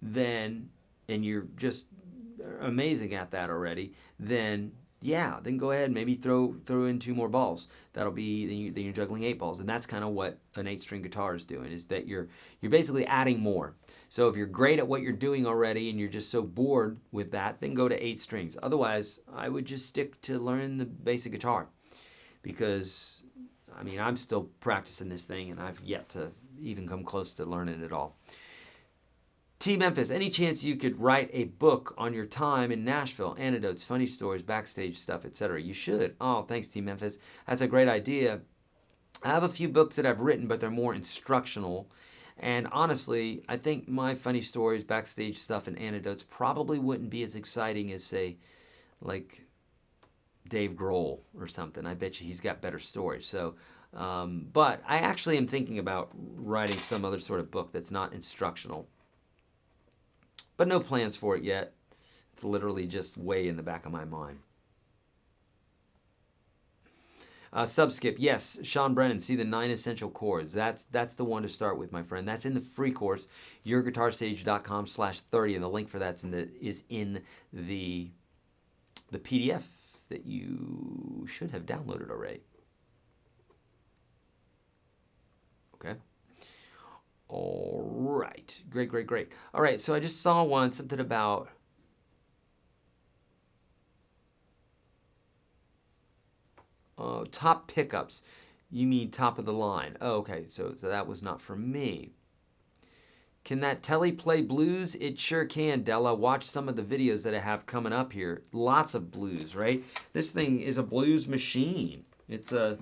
and you're just amazing at that already, then go ahead and maybe throw in 2 more balls. Then you're juggling 8 balls, and that's kind of what an 8-string guitar is doing. Is that you're basically adding more. So if you're great at what you're doing already and you're just so bored with that, then go to 8 strings. Otherwise, I would just stick to learning the basic guitar, because I'm still practicing this thing, and I've yet to even come close to learning it all. T. Memphis, any chance you could write a book on your time in Nashville? Anecdotes, funny stories, backstage stuff, etc. You should. Oh, thanks, T. Memphis. That's a great idea. I have a few books that I've written, but they're more instructional. And honestly, I think my funny stories, backstage stuff, and anecdotes probably wouldn't be as exciting as, say, like Dave Grohl or something. I bet you he's got better stories. So, but I actually am thinking about writing some other sort of book that's not instructional. But no plans for it yet. It's literally just way in the back of my mind. Subskip, yes, Sean Brennan, see the 9 essential chords. That's the one to start with, my friend. That's in the free course, YourGuitarSage.com/30, and the link for that is in the PDF that you should have downloaded already. Okay. All right. Great, great, great. All right, so I just saw something about top pickups. You mean top of the line. Oh, okay, so that was not for me. Can that telly play blues? It sure can, Della. Watch some of the videos that I have coming up here. Lots of blues, right? This thing is a blues machine. It's a...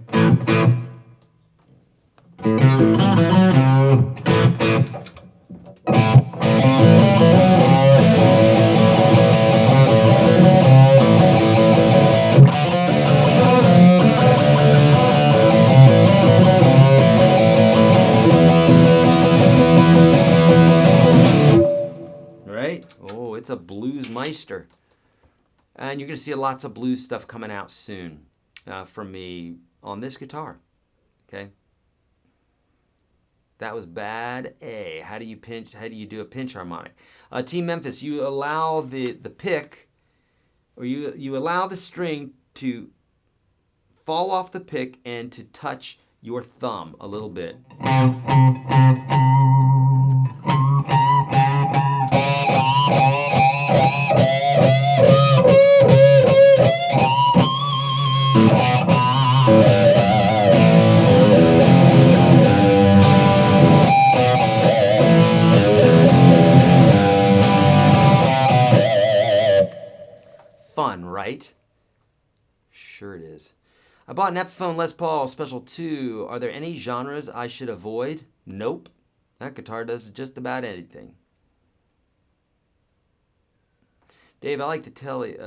Right? Oh, it's a blues meister. And you're going to see lots of blues stuff coming out soon from me on this guitar. Okay? That was bad A. How do you do a pinch harmonic? Team Memphis, you allow the pick, or you allow the string to fall off the pick and to touch your thumb a little bit. Fun, right? Sure it is. I bought an Epiphone Les Paul Special 2. Are there any genres I should avoid? Nope. That guitar does just about anything. Dave, I like to tell you...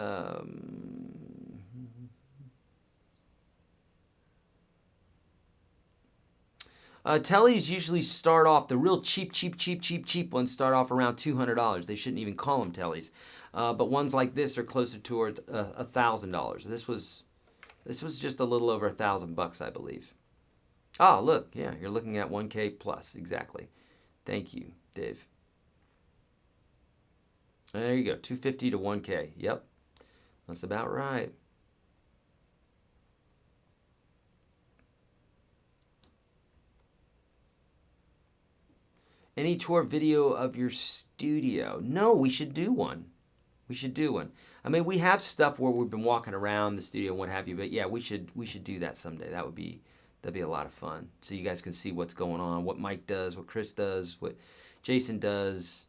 tellies usually start off, the real cheap ones start off around $200. They shouldn't even call them tellies. But ones like this are closer towards $1,000. This was just a little over $1,000, I believe. Oh, look, yeah, you're looking at 1K plus, exactly. Thank you, Dave. There you go, 250 to 1K. Yep, that's about right. Any tour video of your studio? No, we should do one. We should do one. I mean, we have stuff where we've been walking around the studio and what have you, but yeah, we should do that someday. That'd be a lot of fun. So you guys can see what's going on, what Mike does, what Chris does, what Jason does,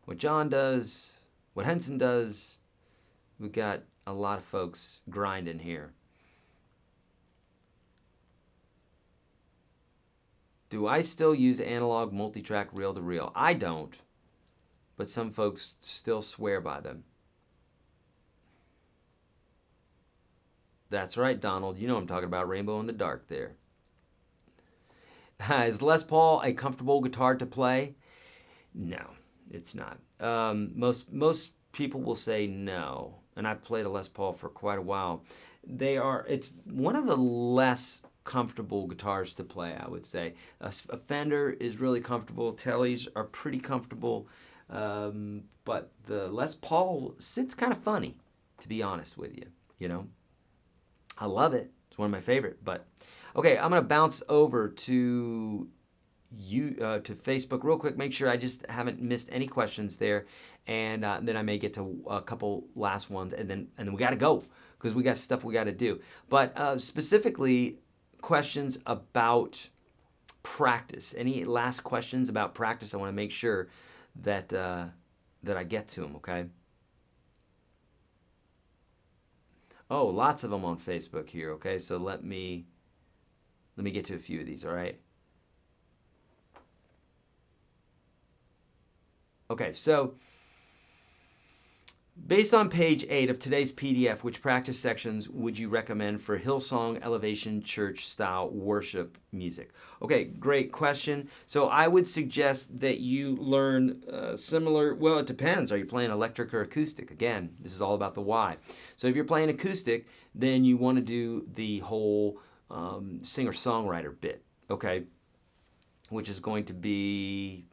what John does, what Henson does. We've got a lot of folks grinding here. Do I still use analog multi-track reel-to-reel? I don't, but some folks still swear by them. That's right, Donald. You know I'm talking about Rainbow in the Dark there. Is Les Paul a comfortable guitar to play? No, it's not. Most people will say no, and I've played a Les Paul for quite a while. It's one of the less comfortable guitars to play, I would say. A Fender is really comfortable. Tellys are pretty comfortable, but the Les Paul sits kind of funny, to be honest with you. You know, I love it. It's one of my favorite. But okay, I'm gonna bounce over to Facebook real quick. Make sure I just haven't missed any questions there, and then I may get to a couple last ones, and then we got to go because we got stuff we got to do. But specifically, questions about practice. Any last questions about practice? I want to make sure that I get to them. Okay. Oh, lots of them on Facebook here. Okay, so let me get to a few of these. All right. Okay, so based on page 8 of today's PDF, which practice sections would you recommend for Hillsong Elevation Church style worship music? Okay, great question. So I would suggest that you learn similar, well, it depends. Are you playing electric or acoustic? Again, this is all about the why. So if you're playing acoustic, then you want to do the whole singer-songwriter bit, okay? Which is going to be...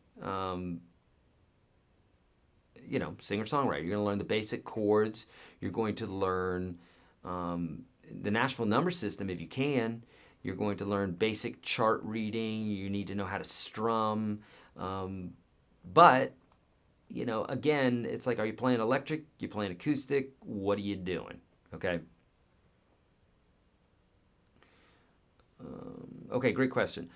singer-songwriter. You're going to learn the basic chords. You're going to learn the Nashville number system if you can. You're going to learn basic chart reading. You need to know how to strum. But, you know, again, it's like, are you playing electric? You playing acoustic? What are you doing? Okay. Okay, great question.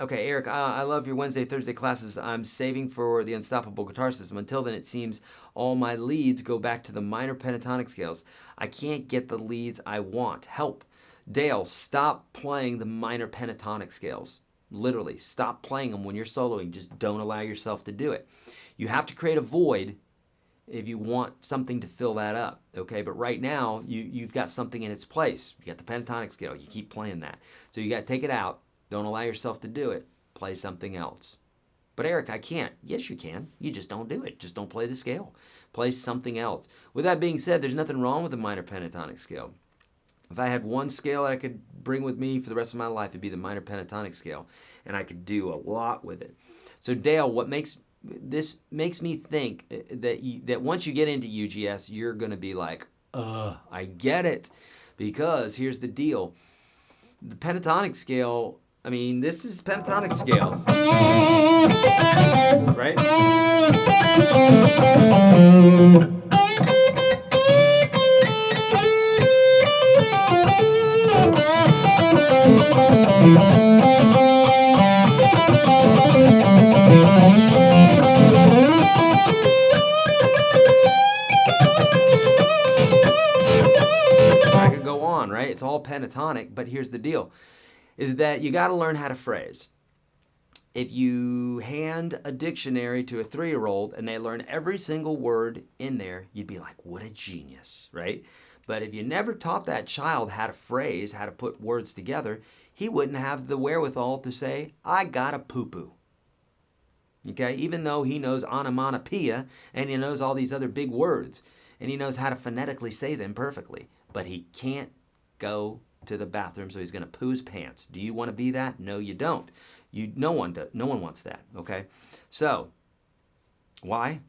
Okay, Eric, I love your Wednesday, Thursday classes. I'm saving for the Unstoppable Guitar System. Until then, it seems all my leads go back to the minor pentatonic scales. I can't get the leads I want. Help. Dale, stop playing the minor pentatonic scales. Literally, stop playing them when you're soloing. Just don't allow yourself to do it. You have to create a void if you want something to fill that up, okay? But right now, you've got something in its place. You got the pentatonic scale. You keep playing that. So you got to take it out. Don't allow yourself to do it. Play something else. But Eric, I can't. Yes, you can. You just don't do it. Just don't play the scale. Play something else. With that being said, there's nothing wrong with the minor pentatonic scale. If I had one scale I could bring with me for the rest of my life, it'd be the minor pentatonic scale. And I could do a lot with it. So Dale, what makes me think that once you get into UGS, you're going to be like, I get it. Because here's the deal. The pentatonic scale, I mean, this is pentatonic scale, right? I could go on, right? It's all pentatonic, but here's the deal. Is that you got to learn how to phrase. If you hand a dictionary to a 3-year-old and they learn every single word in there, you'd be like, what a genius, right? But if you never taught that child how to phrase, how to put words together, he wouldn't have the wherewithal to say, I got a poo-poo. Okay? Even though he knows onomatopoeia and he knows all these other big words and he knows how to phonetically say them perfectly, but he can't go to the bathroom, so he's going to poo his pants. Do you want to be that? No, you don't. No one wants that, okay? So, why?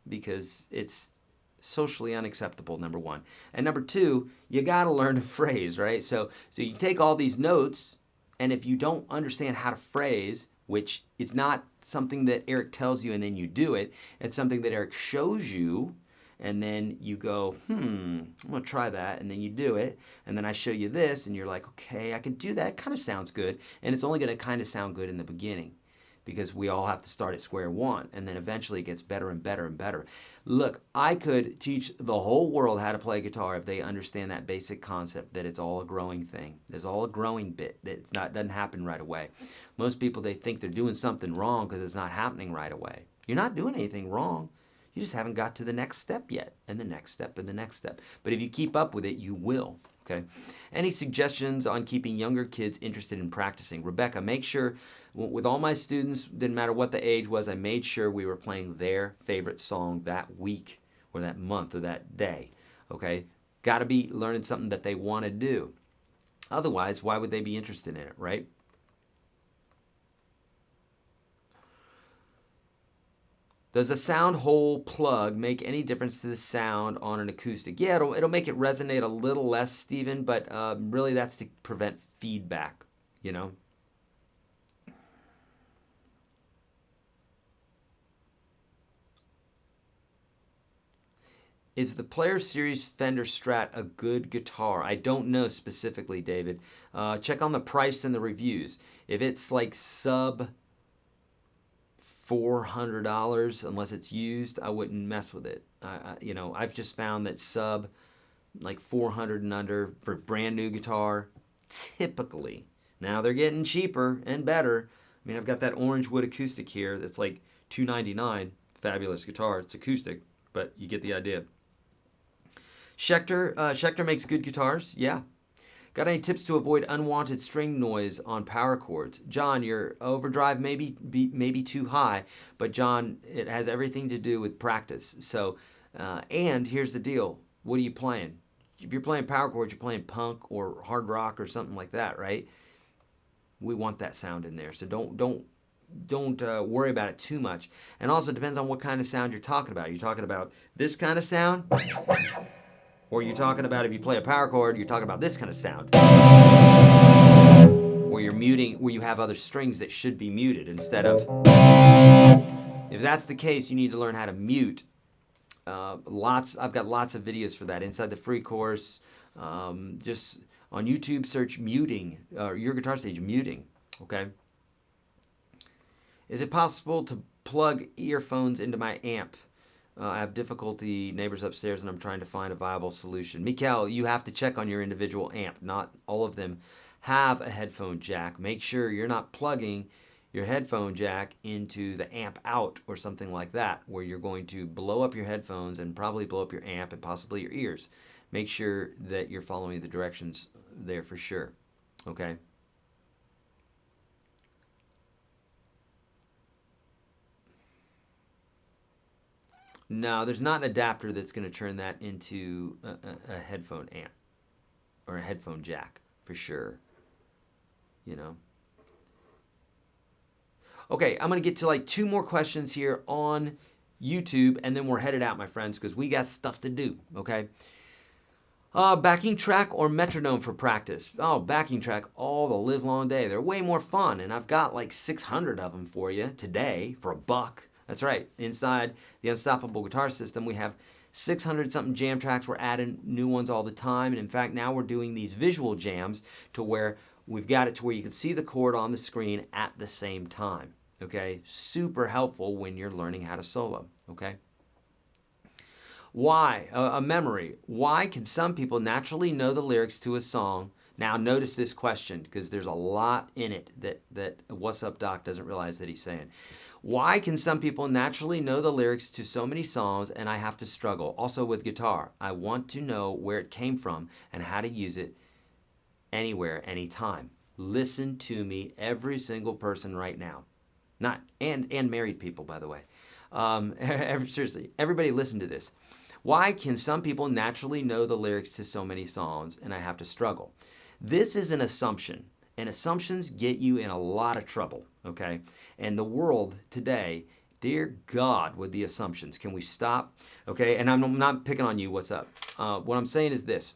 Because it's socially unacceptable, number one. And number two, you got to learn to phrase, right? So you take all these notes, and if you don't understand how to phrase, which is not something that Eric tells you and then you do it, it's something that Eric shows you, and then you go, I'm going to try that, and then you do it, and then I show you this, and you're like, okay, I can do that. It kind of sounds good, and it's only going to kind of sound good in the beginning because we all have to start at square one, and then eventually it gets better and better and better. Look, I could teach the whole world how to play guitar if they understand that basic concept that it's all a growing thing. There's all a growing bit. Doesn't happen right away. Most people, they think they're doing something wrong because it's not happening right away. You're not doing anything wrong. You just haven't got to the next step yet, and the next step, and the next step. But if you keep up with it, you will, okay? Any suggestions on keeping younger kids interested in practicing? Rebecca, make sure, with all my students, didn't matter what the age was, I made sure we were playing their favorite song that week, or that month, or that day, okay? Got to be learning something that they want to do. Otherwise, why would they be interested in it, right? Does a sound hole plug make any difference to the sound on an acoustic? Yeah, it'll make it resonate a little less, Stephen, but really that's to prevent feedback, you know? Is the Player Series Fender Strat a good guitar? I don't know specifically, David. Check on the price and the reviews. If it's like sub $400 unless it's used, I wouldn't mess with it. I've just found that sub like 400 and under for brand new guitar, typically. Now they're getting cheaper and better. I mean, I've got that orange wood acoustic here that's like $299. Fabulous guitar. It's acoustic, but you get the idea. Schecter makes good guitars. Yeah. Got any tips to avoid unwanted string noise on power chords? John, your overdrive may be too high, but John, it has everything to do with practice. So, and here's the deal. What are you playing? If you're playing power chords, you're playing punk or hard rock or something like that, right? We want that sound in there. So don't worry about it too much. And also, it depends on what kind of sound you're talking about. You're talking about this kind of sound? Or you're talking about, if you play a power chord, you're talking about this kind of sound. where you're muting, where you have other strings that should be muted instead of. If that's the case, you need to learn how to mute. I've got lots of videos for that inside the free course. Just on YouTube, search muting, or YourGuitarSage muting. Okay. Is it possible to plug earphones into my amp? I have difficulty, neighbors upstairs, and I'm trying to find a viable solution. Mikael, you have to check on your individual amp. Not all of them have a headphone jack. Make sure you're not plugging your headphone jack into the amp out or something like that, where you're going to blow up your headphones and probably blow up your amp and possibly your ears. Make sure that you're following the directions there for sure. Okay? No, there's not an adapter that's going to turn that into a headphone amp or a headphone jack for sure. You know. Okay, I'm going to get to like 2 more questions here on YouTube, and then we're headed out, my friends, because we got stuff to do, okay? Backing track or metronome for practice? Oh, backing track all the live long day. They're way more fun, and I've got like 600 of them for you today for $1. That's right. Inside the Unstoppable Guitar System, we have 600-something jam tracks. We're adding new ones all the time, and in fact, now we're doing these visual jams to where we've got it to where you can see the chord on the screen at the same time. Okay, super helpful when you're learning how to solo. Okay. Why? A memory. Why can some people naturally know the lyrics to a song? Now notice this question, because there's a lot in it that What's Up Doc doesn't realize that he's saying. Why can some people naturally know the lyrics to so many songs and I have to struggle? Also with guitar, I want to know where it came from and how to use it anywhere, anytime. Listen to me, every single person right now. Not and married people, by the way. Seriously, everybody listen to this. Why can some people naturally know the lyrics to so many songs and I have to struggle? This is an assumption, and assumptions get you in a lot of trouble, okay? And the world today, dear God, with the assumptions. Can we stop? Okay, and I'm not picking on you, what's up? What I'm saying is this.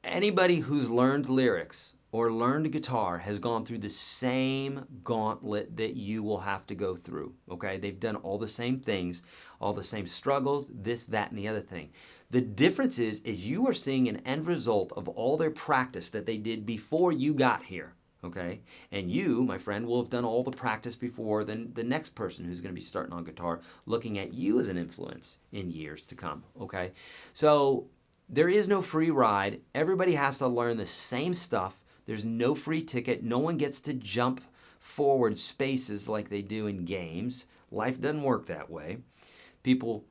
Anybody who's learned lyrics or learned guitar has gone through the same gauntlet that you will have to go through, okay? They've done all the same things, all the same struggles, this, that, and the other thing. The difference is you are seeing an end result of all their practice that they did before you got here, okay? And you, my friend, will have done all the practice before than the next person who's going to be starting on guitar, looking at you as an influence in years to come, okay? So there is no free ride. Everybody has to learn the same stuff. There's no free ticket. No one gets to jump forward spaces like they do in games. Life doesn't work that way. People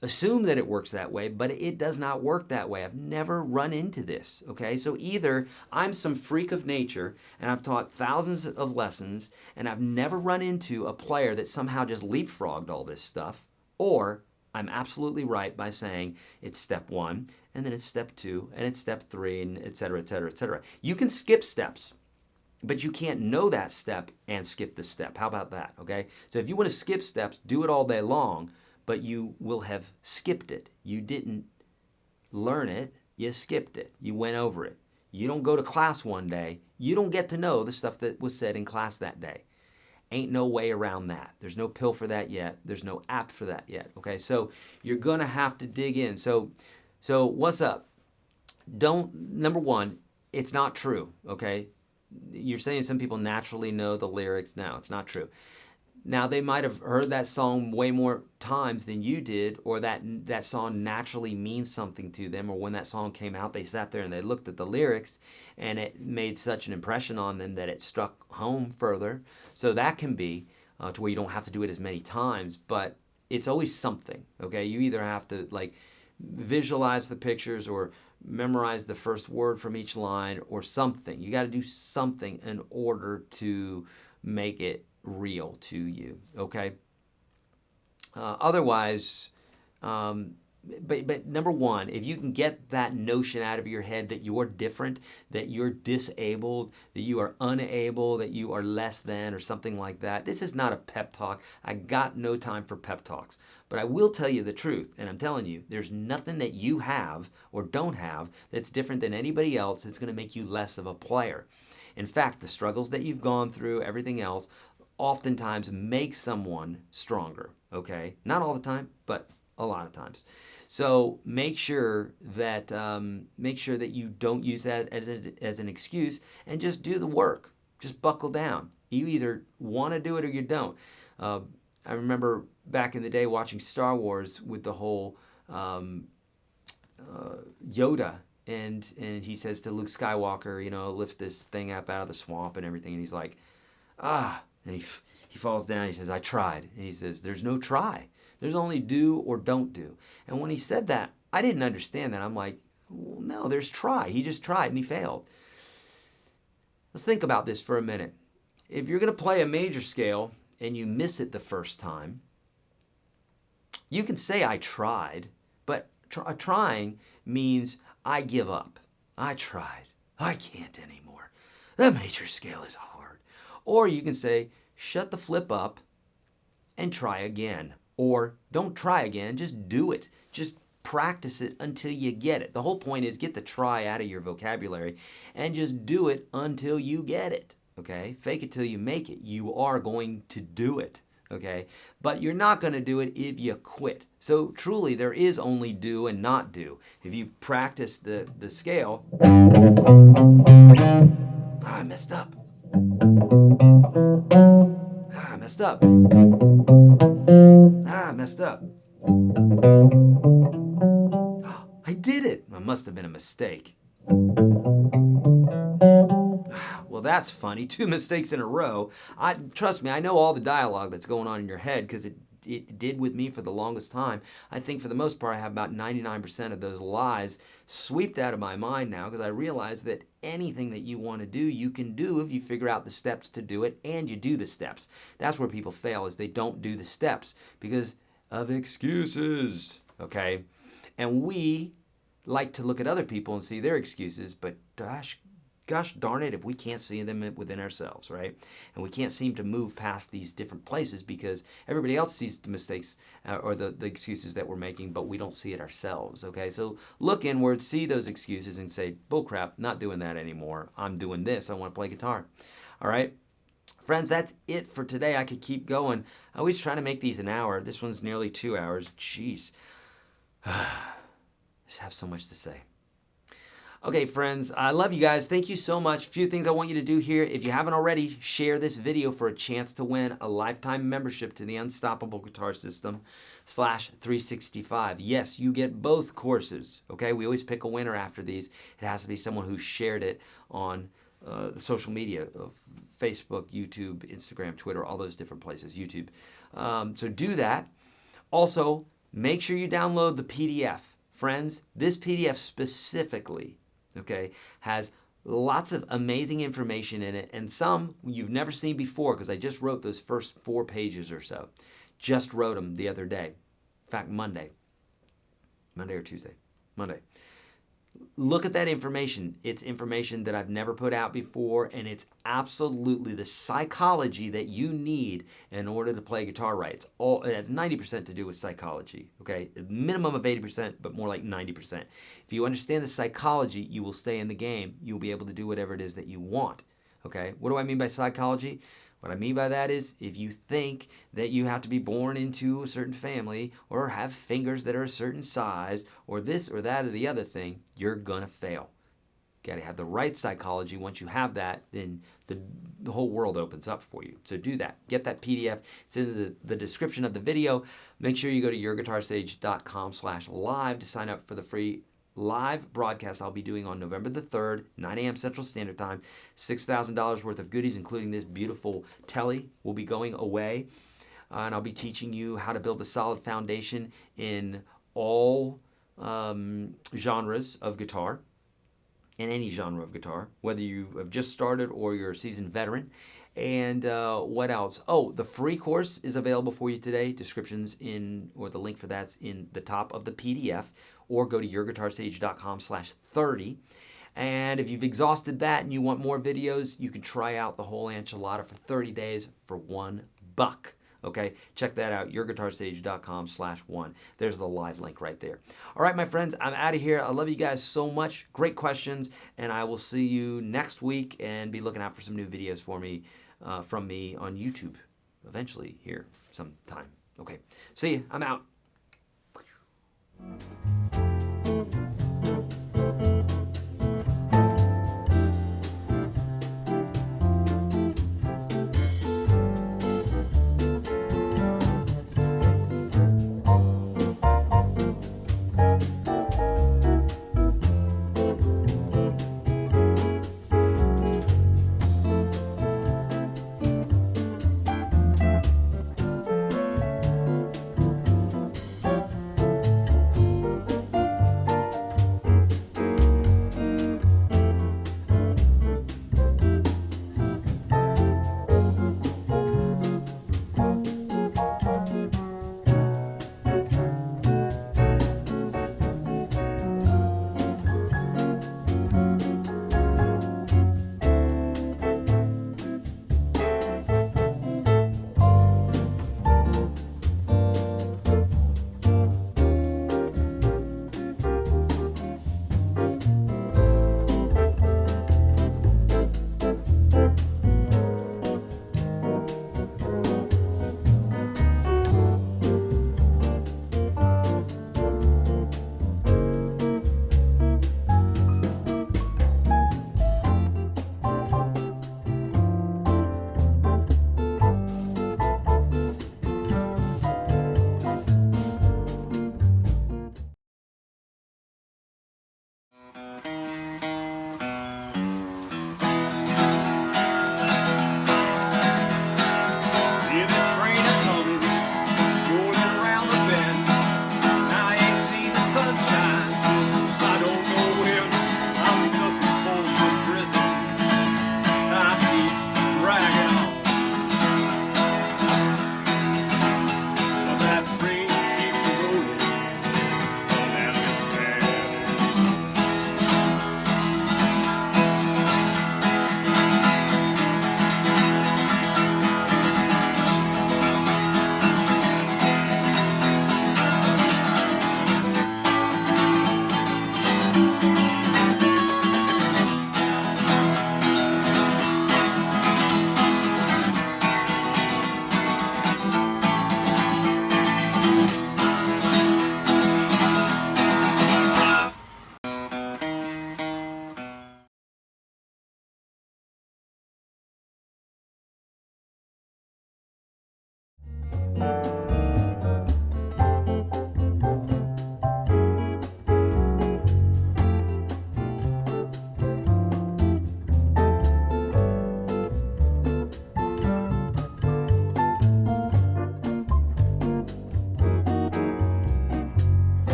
assume that it works that way, but it does not work that way. I've never run into this, okay? So either I'm some freak of nature and I've taught thousands of lessons and I've never run into a player that somehow just leapfrogged all this stuff, or I'm absolutely right by saying it's step 1, and then it's step 2, and it's step 3, and et cetera, et cetera, et cetera. You can skip steps, but you can't know that step and skip the step. How about that, okay? So if you want to skip steps, do it all day long, but you will have skipped it. You didn't learn it, you skipped it. You went over it. You don't go to class one day, you don't get to know the stuff that was said in class that day. Ain't no way around that. There's no pill for that yet. There's no app for that yet. Okay, so you're gonna have to dig in. So what's up? Number 1, it's not true. Okay, you're saying some people naturally know the lyrics. No, it's not true. Now they might have heard that song way more times than you did, or that song naturally means something to them, or when that song came out, they sat there and they looked at the lyrics and it made such an impression on them that it struck home further. So that can be to where you don't have to do it as many times, but it's always something, okay? You either have to like visualize the pictures or memorize the first word from each line or something. You got to do something in order to make it real to you, okay? Otherwise, but number one, if you can get that notion out of your head that you're different, that you're disabled, that you are unable, that you are less than, or something like that. This is not a pep talk. I got no time for pep talks. But I will tell you the truth, and I'm telling you, there's nothing that you have or don't have that's different than anybody else that's going to make you less of a player. In fact, the struggles that you've gone through, everything else, oftentimes make someone stronger, okay? Not all the time, but a lot of times. So make sure that you don't use that as an excuse, and just do the work. Just buckle down. You either want to do it or you don't. I remember back in the day watching Star Wars with the whole Yoda, and he says to Luke Skywalker, lift this thing up out of the swamp and everything, and he's like, and he falls down. He says, I tried, and he says, there's no try. There's only do or don't do. And when he said that, I didn't understand that. I'm like, well, no, there's try. He just tried and he failed. Let's think about this for a minute. If you're going to play a major scale and you miss it the first time, you can say I tried, but trying means I give up. I tried. I can't anymore. The major scale is hard. Or you can say, shut the flip up and try again. Or don't try again, just do it. Just practice it until you get it. The whole point is get the try out of your vocabulary and just do it until you get it, okay? Fake it till you make it. You are going to do it, okay? But you're not going to do it if you quit. So truly, there is only do and not do. If you practice the scale, I messed up. I messed up. I messed up. I did it. It must have been a mistake. Well, that's funny. 2 mistakes in a row. Trust me, I know all the dialogue that's going on in your head because it did with me for the longest time. I think for the most part, I have about 99% of those lies swept out of my mind now because I realize that anything that you want to do, you can do if you figure out the steps to do it and you do the steps. That's where people fail, is they don't do the steps because of excuses, okay? And we like to look at other people and see their excuses, but gosh darn it if we can't see them within ourselves, right? And we can't seem to move past these different places because everybody else sees the mistakes or the excuses that we're making, but we don't see it ourselves, okay? So look inward, see those excuses and say, bullcrap, not doing that anymore. I'm doing this. I want to play guitar, all right? Friends, that's it for today. I could keep going. I always try to make these an hour. This one's nearly 2 hours. Jeez. Just have so much to say. Okay, friends, I love you guys. Thank you so much. A few things I want you to do here. If you haven't already, share this video for a chance to win a lifetime membership to the Unstoppable Guitar System /365. Yes, you get both courses, okay? We always pick a winner after these. It has to be someone who shared it on the social media of Facebook, YouTube, Instagram, Twitter, all those different places, YouTube. So do that. Also, make sure you download the PDF. Friends, this PDF specifically, okay, has lots of amazing information in it, and some you've never seen before because I just wrote those first 4 pages or so. Just wrote them the other day. In fact, Monday or Tuesday. Monday. Look at that information. It's information that I've never put out before, and it's absolutely the psychology that you need in order to play guitar right. It has 90% to do with psychology, okay? A minimum of 80%, but more like 90%. If you understand the psychology, you will stay in the game. You'll be able to do whatever it is that you want, okay? What do I mean by psychology? What I mean by that is if you think that you have to be born into a certain family or have fingers that are a certain size or this or that or the other thing, you're going to fail. You got to have the right psychology. Once you have that, then the whole world opens up for you. So do that. Get that PDF. It's in the description of the video. Make sure you go to YourGuitarSage.com/live to sign up for the free live broadcast I'll be doing on November the 3rd, 9 a.m. Central Standard Time. $6,000 worth of goodies, including this beautiful telly, will be going away. And I'll be teaching you how to build a solid foundation in all genres of guitar, in any genre of guitar, whether you have just started or you're a seasoned veteran. And what else? Oh, the free course is available for you today. Descriptions or the link for that's in the top of the PDF, or go to YourGuitarSage.com/30. And if you've exhausted that and you want more videos, you can try out the whole enchilada for 30 days for $1. Okay, check that out, YourGuitarSage.com/1. There's the live link right there. All right, my friends, I'm out of here. I love you guys so much. Great questions, and I will see you next week, and be looking out for some new videos from me on YouTube eventually here sometime. Okay, see you. I'm out.